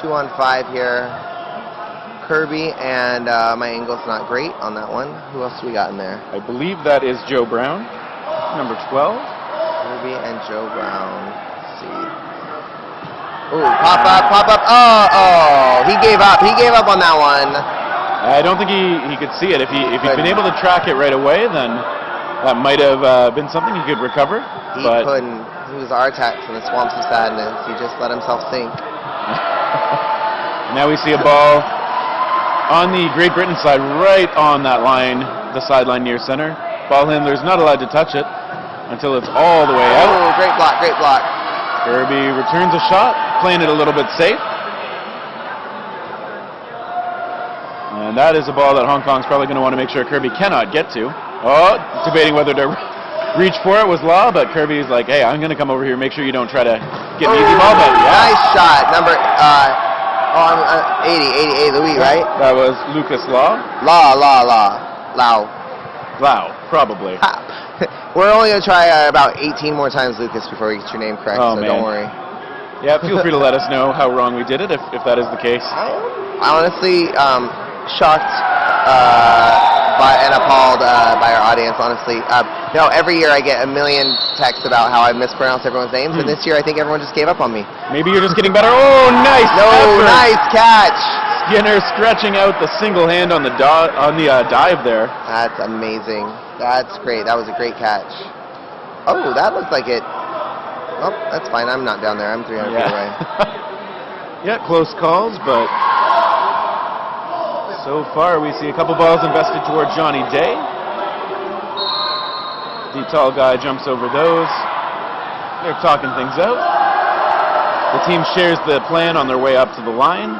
2-on-5 here. Kirby, and my angle's not great on that one. Who else do we got in there? I believe that is Joe Brown, number 12. Kirby and Joe Brown. Let's see. Ooh, pop up. Oh, he gave up. He gave up on that one. I don't think he could see it. If he'd been able to track it right away, then that might have been something he could recover. He couldn't. He was Artax in the Swamps of Sadness. He just let himself sink. Now we see a ball on the Great Britain side, right on that line, the sideline near center. Ball handler's not allowed to touch it until it's all the way out. Oh, great block, great block. Kirby returns a shot, playing it a little bit safe. And that is a ball that Hong Kong's probably going to want to make sure Kirby cannot get to. Oh, debating whether to reach for it was Law, but Kirby's like, hey, I'm going to come over here, make sure you don't try to get an easy ball. But yeah. Nice shot. Number 80 Louis, right? That was Lucas Law. Lau. Probably. We're only going to try about 18 more times, Lucas, before we get your name correct, Oh, so man. don't worry. Yeah, feel free to let us know how wrong we did it, if that is the case. I'm honestly shocked and appalled by our audience, honestly. No, every year I get a million texts about how I mispronounce everyone's names, and this year I think everyone just gave up on me. Maybe you're just getting better. Oh, nice! No, effort. nice catch! Skinner stretching out the single hand on the dive there. That's amazing. That's great. That was a great catch. Oh, that looks like it. Oh, that's fine. I'm not down there. I'm 300 feet away. Yeah, close calls, but so far we see a couple balls invested toward Johnny Day. The tall guy jumps over those. They're talking things out. The team shares the plan on their way up to the line.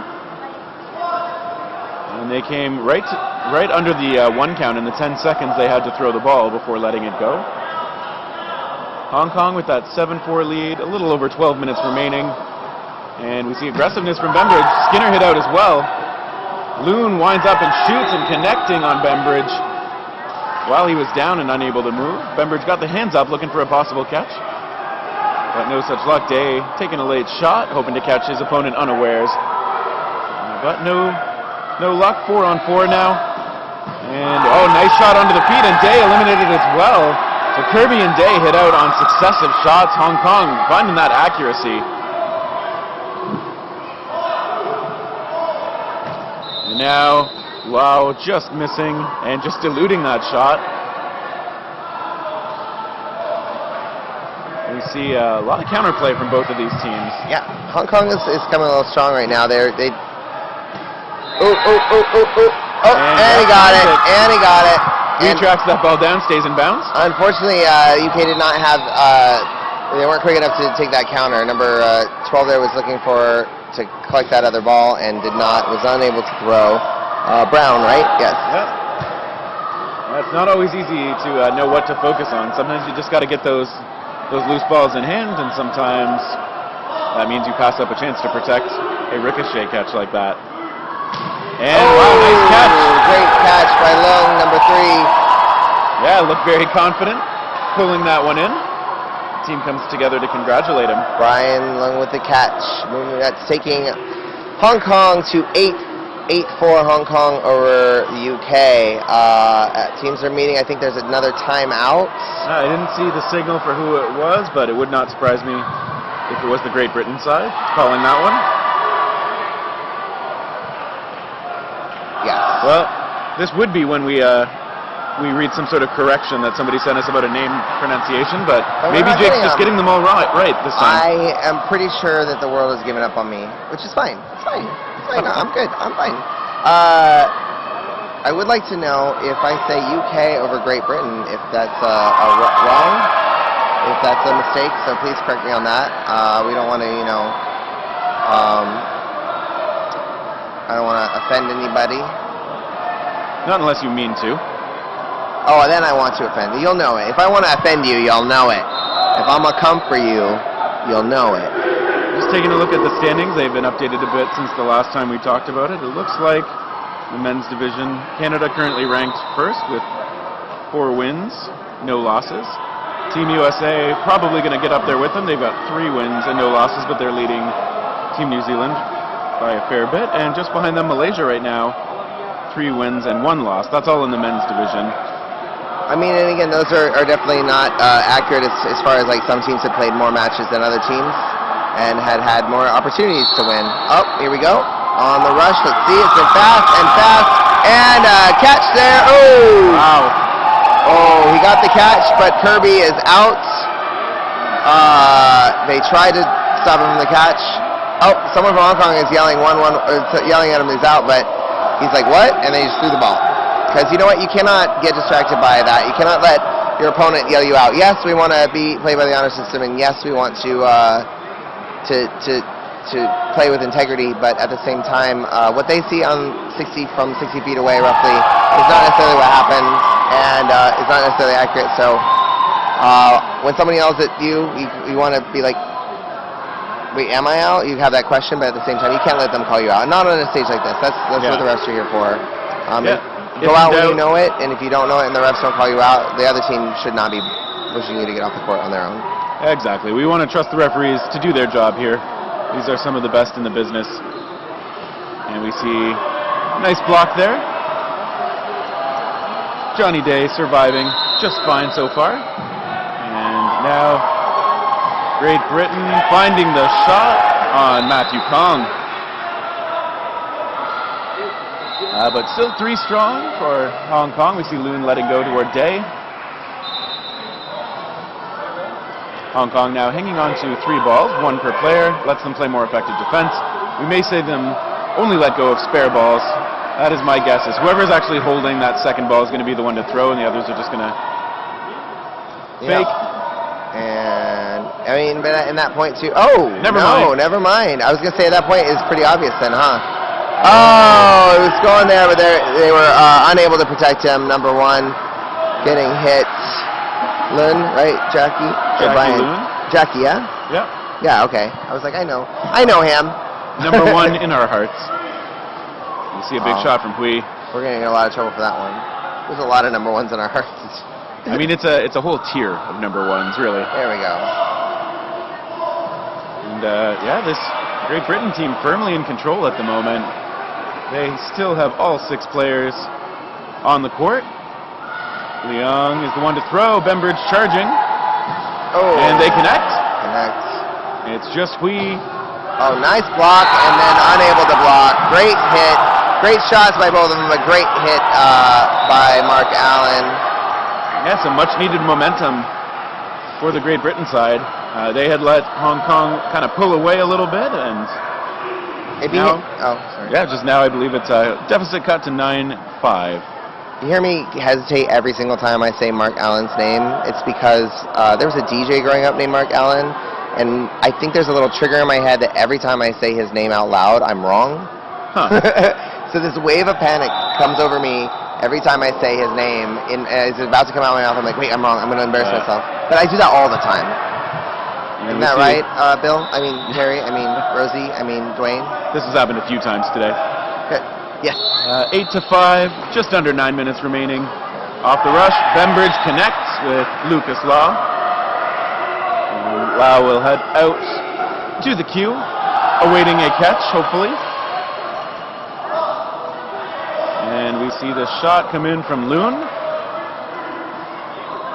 And they came right under the 1 count in the 10 seconds they had to throw the ball before letting it go. Hong Kong with that 7-4 lead, a little over 12 minutes remaining. And we see aggressiveness from Bembridge. Skinner hit out as well. Loon winds up and shoots and connecting on Bembridge while he was down and unable to move. Bembridge got the hands up looking for a possible catch, but no such luck. Day taking a late shot, hoping to catch his opponent unawares, but no luck. 4-on-4 now, and oh, nice shot onto the feet, and Day eliminated as well. So Kirby and Day hit out on successive shots. Hong Kong finding that accuracy. And now, wow, just missing and just eluding that shot. We see a lot of counterplay from both of these teams. Yeah, Hong Kong is coming a little strong right now. And he got it. And he got it. He tracks that ball down, stays in bounds. Unfortunately, UK did not have. They weren't quick enough to take that counter. Number 12 there was looking to collect that other ball and was unable to throw. Brown, right? Yes. Yeah. It's not always easy to know what to focus on. Sometimes you just got to get those loose balls in hand, and sometimes that means you pass up a chance to protect a ricochet catch like that. And wow, nice catch. Great catch by Leung, number 3. Yeah, looked very confident pulling that one in. Team comes together to congratulate him. Brian Leung with the catch. That's taking Hong Kong to 8-4 Hong Kong over the UK. Teams are meeting. I think there's another timeout. I didn't see the signal for who it was, but it would not surprise me if it was the Great Britain side calling that one. Yes. Well, this would be when we read some sort of correction that somebody sent us about a name pronunciation, but maybe Jake's just getting them all right this time. I am pretty sure that the world has given up on me, which is fine. It's fine. I'm good. I'm fine. I would like to know if I say UK over Great Britain, if that's wrong, if that's a mistake, so please correct me on that. We don't want to, I don't want to offend anybody. Not unless you mean to. Oh, then I want to offend you. You'll know it. If I want to offend you, you'll know it. If I'm going to come for you, you'll know it. Just taking a look at the standings, they've been updated a bit since the last time we talked about it. It looks like the men's division, Canada currently ranked first with 4 wins, no losses. Team USA probably going to get up there with them. They've got 3 wins and no losses, but they're leading Team New Zealand by a fair bit. And just behind them, Malaysia right now, 3 wins and 1 loss. That's all in the men's division. I mean, and again, those are definitely not accurate as far as like some teams have played more matches than other teams and had more opportunities to win. Oh, here we go. On the rush, let's see. It's been fast and catch there. Oh! Wow. Oh, he got the catch, but Kirby is out. They tried to stop him from the catch. oh, someone from Hong Kong is yelling yelling at him he's out, but he's like, what? And then he just threw the ball. Because you know what? You cannot get distracted by that. You cannot let your opponent yell you out. Yes, we want to play by the honor system, and yes, we want to play with integrity, but at the same time, what they see on from 60 feet away roughly is not necessarily what happened, and is not necessarily accurate. So when somebody yells at you, you want to be like, wait, am I out? You have that question, but at the same time, you can't let them call you out. Not on a stage like this. That's what the refs are here for. Go out when you know it, and if you don't know it and the refs don't call you out, the other team should not be pushing you to get off the court on their own. Exactly. We want to trust the referees to do their job here. These are some of the best in the business. And we see a nice block there. Johnny Day surviving just fine so far. And now Great Britain finding the shot on Matthew Kong. But still 3 strong for Hong Kong. We see Loon letting go toward Day. Hong Kong now hanging on to 3 balls, 1 per player, lets them play more effective defense. We may say them only let go of spare balls. That is my guess, is whoever's actually holding that second ball is going to be the one to throw, and the others are just going to fake. And, I mean, but in that point too, oh, never mind. I was going to say at that point is pretty obvious then, huh? Oh, it was going there, but they were unable to protect him, number 1, getting hit. Lun, right? Jackie? Jackie Lun? Jackie, yeah? Yeah. Yeah, okay. I was like, I know him. Number 1 in our hearts. You see a big shot from Hui. We're going to get a lot of trouble for that one. There's a lot of number 1s in our hearts. I mean, it's a whole tier of number 1s, really. There we go. And, yeah, this Great Britain team firmly in control at the moment. They still have all 6 players on the court. Leung is the one to throw. Bembridge charging. Oh. And they connect. It's just Hui. Oh, nice block, and then unable to block. Great hit. Great shots by both of them, a great hit by Mark Allen. Yeah, some much-needed momentum for the Great Britain side. They had let Hong Kong kind of pull away a little bit, and now, yeah, just now I believe it's a deficit cut to 9-5. You hear me hesitate every single time I say Mark Allen's name. It's because there was a DJ growing up named Mark Allen, and I think there's a little trigger in my head that every time I say his name out loud, I'm wrong. Huh. So this wave of panic comes over me every time I say his name. It's about to come out of my mouth. I'm like, wait, I'm wrong. I'm going to embarrass myself. But I do that all the time. Isn't that right, Bill? I mean, Terry? I mean, Rosie? I mean, Dwayne? This has happened a few times today. Yes. 8-5, just under 9 minutes remaining. Off the rush, Bembridge connects with Lucas Lau. And Lau will head out to the queue, awaiting a catch, hopefully. And we see the shot come in from Loon,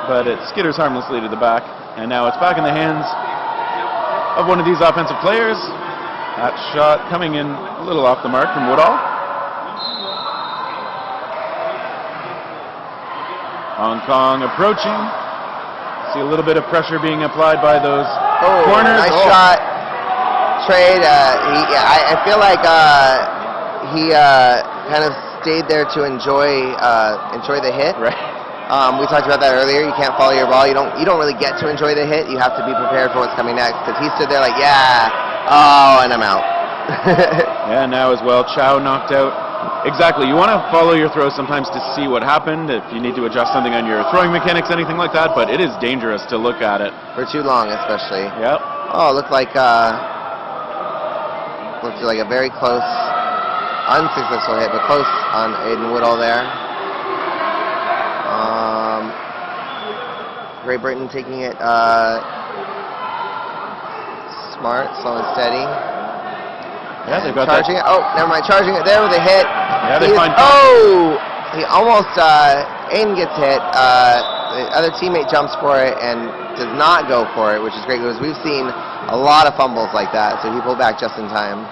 but it skitters harmlessly to the back. And now it's back in the hands of one of these offensive players. That shot coming in a little off the mark from Woodall. Hong Kong approaching. See a little bit of pressure being applied by those corners. Nice shot. Trade. I feel like he kind of stayed there to enjoy the hit. Right. We talked about that earlier. You can't follow your ball. You don't really get to enjoy the hit. You have to be prepared for what's coming next. Because he stood there like, and I'm out. Yeah, now as well, Chow knocked out. Exactly. You want to follow your throw sometimes to see what happened, if you need to adjust something on your throwing mechanics, anything like that, but it is dangerous to look at it. For too long, especially. Yep. Oh, it looked like a very close, unsuccessful hit, but close on Aiden Woodall there. Great Britain taking it smart, slow and steady. Yeah, they've got charging that. it. Oh, never mind. Charging it there with a hit. Yeah, they find. He almost. Aiden gets hit. The other teammate jumps for it and does not go for it, which is great because we've seen a lot of fumbles like that. So he pulled back just in time.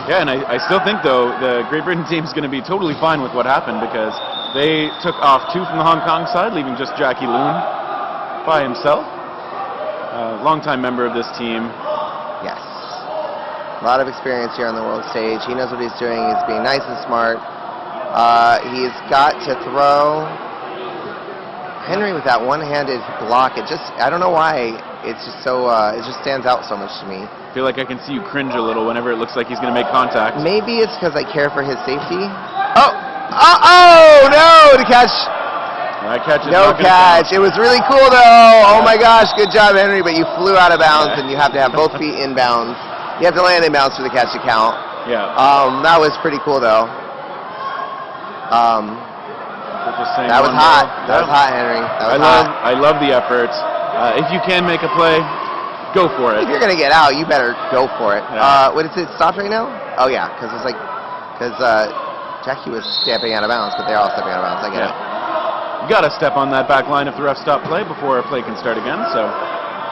Yeah, and I still think though the Great Britain team is going to be totally fine with what happened because they took off 2 from the Hong Kong side, leaving just Jackie Loon by himself. Longtime member of this team. Yes. A lot of experience here on the world stage. He knows what he's doing. He's being nice and smart. He's got to throw. Henry with that one-handed block, I don't know why, it's just so, it just stands out so much to me. I feel like I can see you cringe a little whenever it looks like he's going to make contact. Maybe it's because I care for his safety. Oh, no, to catch. That catch is No not gonna catch. count. It was really cool, though. Oh, my gosh, good job, Henry, but you flew out of bounds, and you have to have both feet inbounds. You have to land inbounds for the catch to count. Yeah. That was pretty cool, though. That was hot. That was hot, Henry. That was hot. I love the effort. If you can make a play, go for it. If you're gonna get out, you better go for it. Yeah. What is it? Stopped right now? Oh yeah, because Jackie was stepping out of bounds, but they're all stepping out of bounds. I get it. You got to step on that back line if the ref stop play before a play can start again. So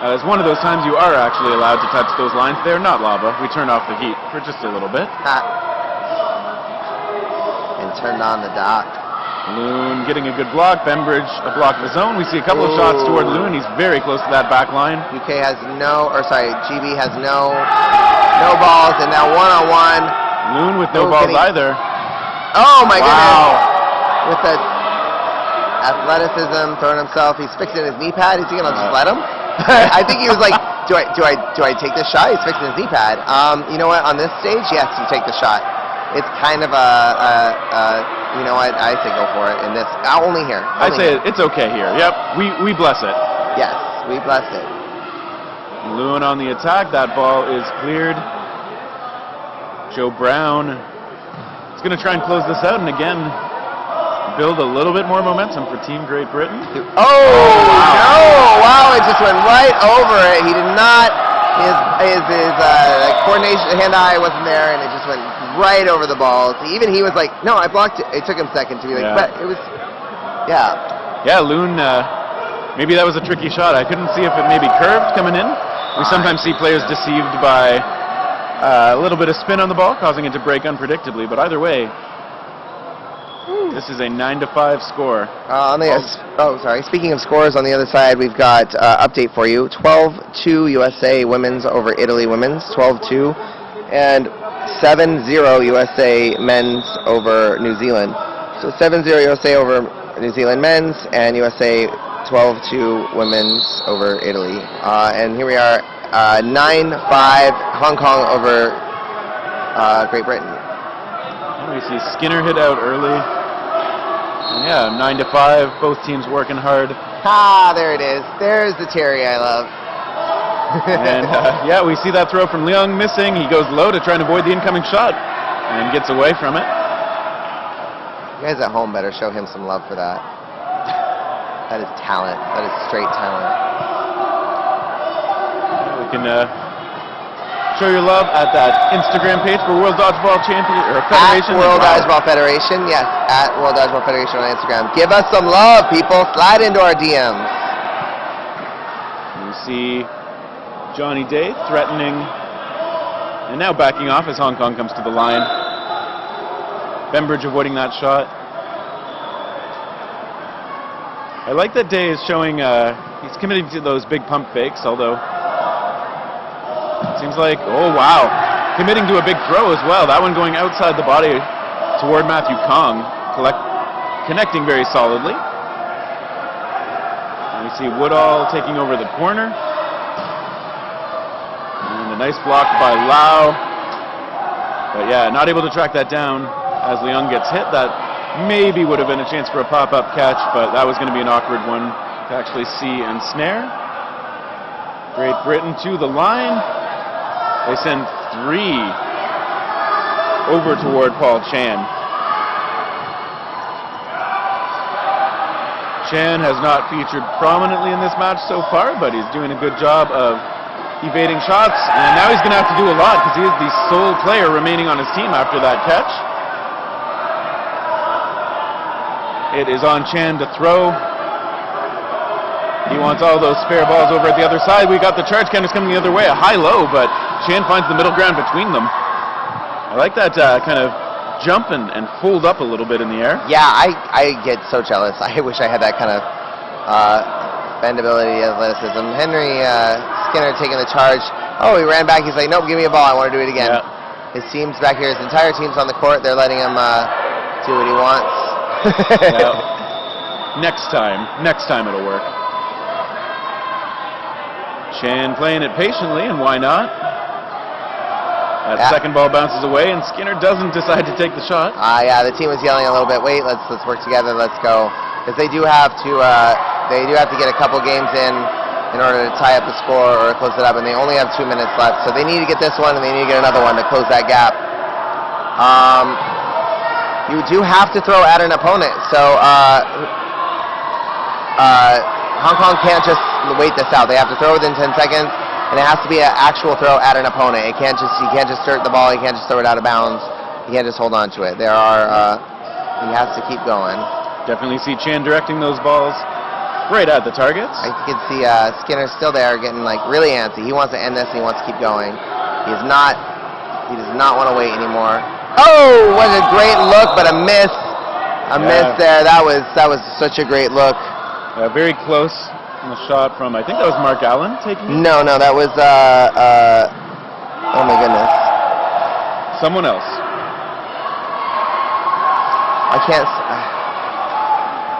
it's one of those times you are actually allowed to touch those lines. They're not lava. We turned off the heat for just a little bit. And turned on the dock. Loon getting a good block. Bembridge a block of his own. We see a couple of shots toward Loon. He's very close to that back line. GB has no balls, and now one-on-one. Loon with no balls either. Oh my goodness! With the athleticism, throwing himself, he's fixing his knee pad. Is he gonna just let him? I think he was like, do I take this shot? He's fixing his knee pad. You know what? On this stage, yes, you take the shot. It's kind of you know what? I say go for it. In this, only here. I'd say it's okay here. Yep, we bless it. Yes, we bless it. Loon on the attack. That ball is cleared. Joe Brown is going to try and close this out, and again, build a little bit more momentum for Team Great Britain. Oh, no! Wow, it just went right over it. He did not, his coordination, hand-eye wasn't there, and it just went right over the balls. Even he was like, no, I blocked it. It took him a second to be like, but it was, Yeah, Loon, maybe that was a tricky shot. I couldn't see if it maybe curved coming in. We sometimes see players deceived by a little bit of spin on the ball, causing it to break unpredictably, but either way, this is a 9-5 score. Speaking of scores, on the other side, we've got update for you. 12-2 USA women's over Italy women's, 12-2, and 7-0 USA men's over New Zealand. So 7-0 USA over New Zealand men's, and USA 12-2 women's over Italy. And here we are, 9-5 Hong Kong over Great Britain. And we see Skinner hit out early. And yeah, 9-5, both teams working hard. There it is. There's the Terry I love. And yeah, we see that throw from Leung missing. He goes low to try and avoid the incoming shot and gets away from it. You guys at home better show him some love for that. That is talent. That is straight talent. We can show your love at that Instagram page for World Dodgeball Federation. At World Dodgeball Federation, yes. At World Dodgeball Federation on Instagram. Give us some love, people. Slide into our DMs. You see Johnny Day threatening and now backing off as Hong Kong comes to the line. Bembridge avoiding that shot. I like that Day is showing he's committing to those big pump fakes, although it seems like, oh wow, committing to a big throw as well. That one going outside the body toward Matthew Kong, connecting very solidly. And we see Woodall taking over the corner. And a nice block by Lau. But yeah, not able to track that down as Leung gets hit. That maybe would have been a chance for a pop-up catch, but that was going to be an awkward one to actually see and snare. Great Britain to the line. They send 3 over toward Paul Chan. Chan has not featured prominently in this match so far, but he's doing a good job of evading shots, and now he's going to have to do a lot because he is the sole player remaining on his team after that catch. It is on Chan to throw. He wants all those spare balls over at the other side. We got the charge counters coming the other way, a high-low, but Chan finds the middle ground between them. I like that kind of jump and fold up a little bit in the air. Yeah, I get so jealous. I wish I had that kind of bendability, athleticism. Henry Skinner taking the charge. Oh, he ran back. He's like, nope, give me a ball. I want to do it again. Yeah. His team's back here. His entire team's on the court. They're letting him do what he wants. Yeah. Next time it'll work. Chan playing it patiently, and why not? That second ball bounces away, and Skinner doesn't decide to take the shot. Yeah, the team was yelling a little bit. Wait, let's work together. Let's go, because they do have to get a couple games in order to tie up the score or close it up, and they only have 2 minutes left. So they need to get this one, and they need to get another one to close that gap. You do have to throw at an opponent. So Hong Kong can't just wait this out. They have to throw within 10 seconds, and it has to be an actual throw at an opponent. You can't just start the ball. You can't just throw it out of bounds. You can't just hold on to it. He has to keep going. Definitely see Chan directing those balls right at the targets. I can see Skinner still there, getting like really antsy. He wants to end this, and he wants to keep going. He does not want to wait anymore. Oh, what a great look, but a miss. A miss there. That was such a great look. Very close on the shot from, I think that was Mark Allen taking it? No, that was, oh my goodness. Someone else. I can't,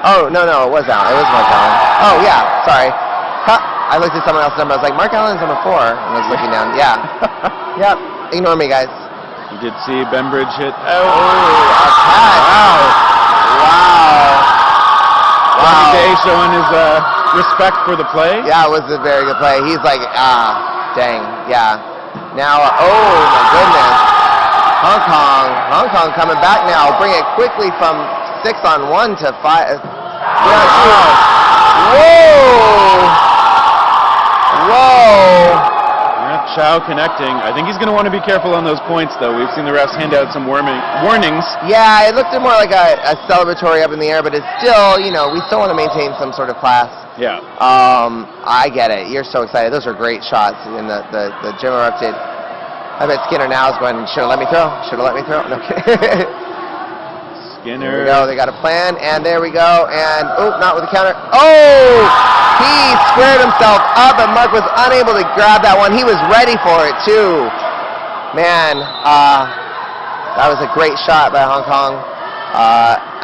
oh, no, it was Allen. It was Mark Allen. Oh, yeah, sorry. I looked at someone else's number. I was like, Mark Allen's number 4. And I was looking down. Yeah. Yep. Ignore me, guys. You did see Bembridge hit. Oh, a catch. Wow. Johnny Day showing his respect for the play. Yeah, it was a very good play. He's like, dang, yeah. Now, oh my goodness. Hong Kong coming back now. Bring it quickly from 6-on-1 to 5. Whoa. Chow connecting. I think he's going to want to be careful on those points, though. We've seen the refs hand out some warnings. Yeah, it looked more like a celebratory up in the air, but it's still, we still want to maintain some sort of class. Yeah. I get it. You're so excited. Those are great shots, and the gym erupted. I bet Skinner now is going, should have let me throw. No kidding. Skinner. There we go. They got a plan, and there we go. And, not with the counter. Oh! He squared himself up, and Mark was unable to grab that one. He was ready for it, too. Man, that was a great shot by Hong Kong.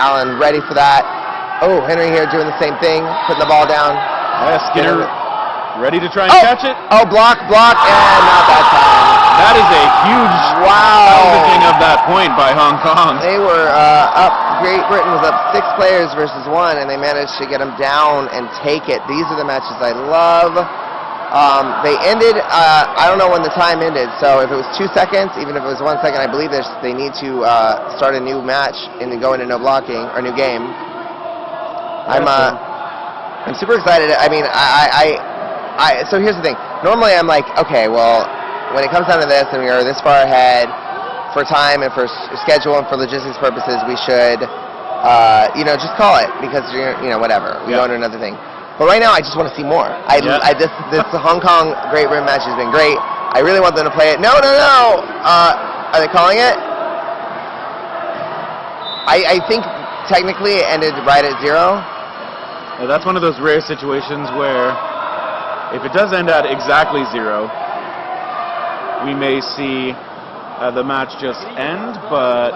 Allen ready for that. Oh, Henry here doing the same thing, putting the ball down. Yeah, Skinner ready to try and catch it. Oh, block, and not that time. That is a huge salvaging of that point by Hong Kong. They were up. Great Britain was up 6 players versus 1, and they managed to get them down and take it. These are the matches I love. They ended, I don't know when the time ended, so if it was 2 seconds, even if it was 1 second, I believe they need to start a new match and then go into no blocking, or new game. I'm super excited. I mean, so here's the thing. Normally I'm like, okay, well, when it comes down to this and we are this far ahead, for time and for schedule and for logistics purposes, we should, just call it, because whatever. We go into another thing. But right now, I just want to see more. This Hong Kong Great Britain match has been great. I really want them to play it. No. Are they calling it? I think technically it ended right at 0. Well, that's one of those rare situations where, if it does end at exactly 0, we may see the match just end, but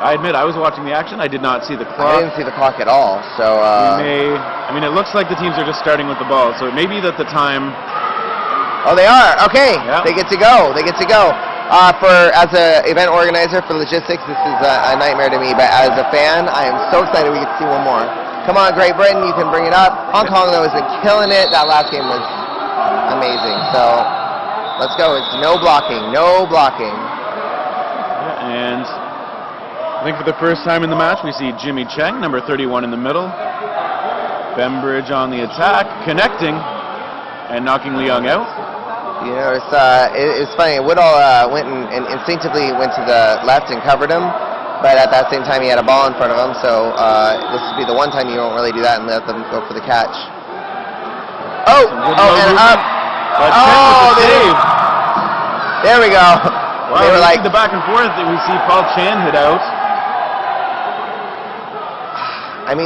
I admit I was watching the action. I did not see the clock. I didn't see the clock at all, so... it looks like the teams are just starting with the ball, so it may be that the time... Oh, they are. Okay. Yeah. They get to go. As an event organizer for logistics, this is a nightmare to me, but as a fan, I am so excited we get to see one more. Come on, Great Britain, you can bring it up. Hong Kong, though, has been killing it. That last game was amazing, so let's go. It's no blocking. And I think for the first time in the match, we see Jimmy Cheng, number 31 in the middle. Bembridge on the attack, connecting and knocking Leung out. It's funny. Woodall went and instinctively went to the left and covered him, but at that same time he had a ball in front of him, so this would be the one time you won't really do that and let them go for the catch. And up. Save. There we go. Wow, they were like the back and forth that we see Paul Chan hit out.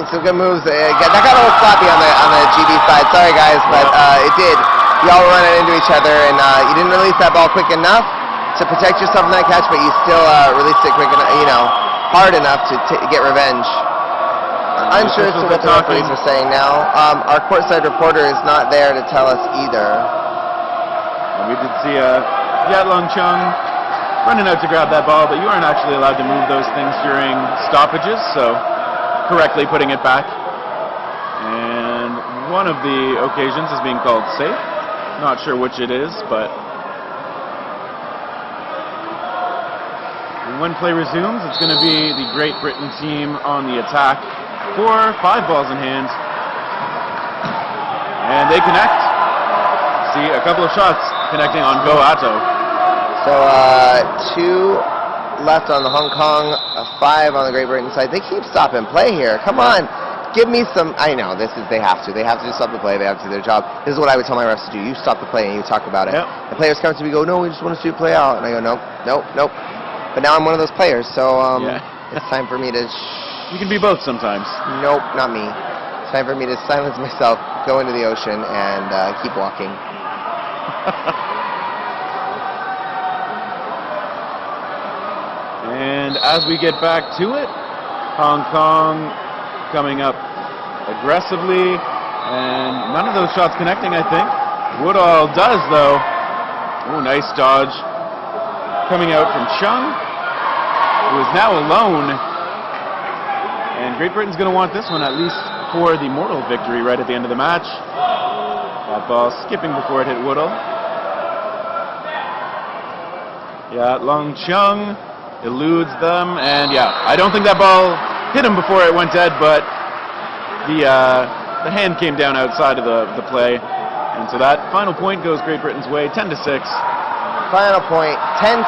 Some good moves. That got a little sloppy on the GB side. Sorry guys, but it did. y'all were running into each other, and you didn't release that ball quick enough to protect yourself from that catch, but you still released it quick enough, hard enough to get revenge. Unsure as to what the referees are saying now. Our courtside reporter is not there to tell us either. And we did see Yatlong Chung running out to grab that ball, but you aren't actually allowed to move those things during stoppages, so correctly putting it back. And one of the occasions is being called safe. Not sure which it is, but when play resumes, it's going to be the Great Britain team on the attack for 5 balls in hand. And they connect. See a couple of shots connecting on Go Atto. So 2 left on the Hong Kong, 5 on the Great Britain side. They keep stop and play here. Come on. Give me some. I know, they have to. They have to just stop the play. They have to do their job. This is what I would tell my refs to do. You stop the play and you talk about it. Yep. The players come to me and go, no, we just want to see it play out. And I go, nope. But now I'm one of those players, so it's time for me to... You can be both sometimes. Nope, not me. It's time for me to silence myself, go into the ocean, and keep walking. And as we get back to it, Hong Kong coming up aggressively, and none of those shots connecting, I think. Woodall does, though. Oh, nice dodge. Coming out from Chung, who is now alone. And Great Britain's going to want this one, at least for the mortal victory right at the end of the match. That ball skipping before it hit Woodall. Long Chung eludes them, and I don't think that ball hit him before it went dead, but the hand came down outside of the play. And so that final point goes Great Britain's way, 10-6. Final point, 10-6,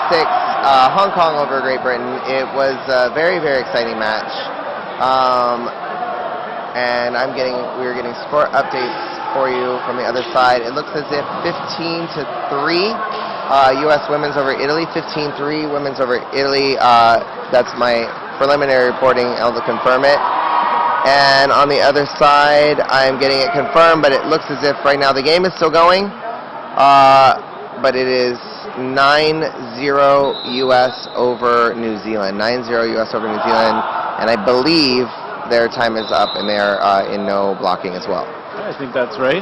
Hong Kong over Great Britain. It was a very, very exciting match. And we're getting score updates for you from the other side. It looks as if 15-3, U.S. women's over Italy, 15-3, women's over Italy. That's my preliminary reporting. I'll confirm it. And on the other side, I'm getting it confirmed, but it looks as if right now the game is still going. But it is 9-0 U.S. over New Zealand. 9-0 U.S. over New Zealand. And I believe their time is up, and they're in no blocking as well. I think that's right.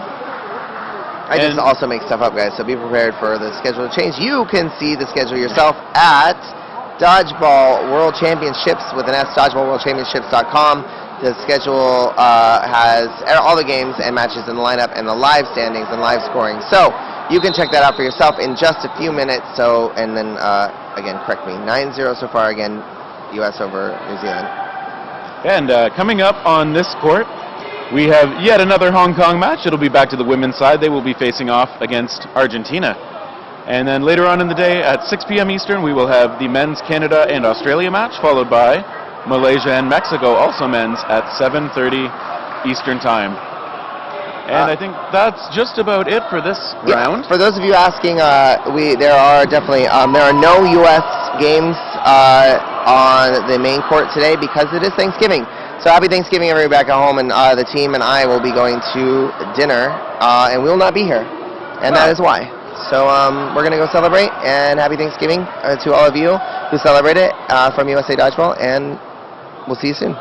I just also make stuff up, guys, so be prepared for the schedule to change. You can see the schedule yourself at Dodgeball World Championships with an S, dodgeballworldchampionships.com. The schedule has all the games and matches in the lineup and the live standings and live scoring. So you can check that out for yourself in just a few minutes. So, and then, again, correct me, 9-0 so far, again, U.S. over New Zealand. And coming up on this court, we have yet another Hong Kong match. It'll be back to the women's side. They will be facing off against Argentina. And then later on in the day at 6 p.m. Eastern, we will have the men's Canada and Australia match, followed by Malaysia and Mexico, also men's, at 7:30 Eastern Time. And I think that's just about it for this round. For those of you asking, there are no U.S. games on the main court today because it is Thanksgiving. So happy Thanksgiving, everybody back at home, and the team and I will be going to dinner, and we will not be here, and that is why. So we're going to go celebrate, and happy Thanksgiving to all of you who celebrate it from USA Dodgeball, and we'll see you soon.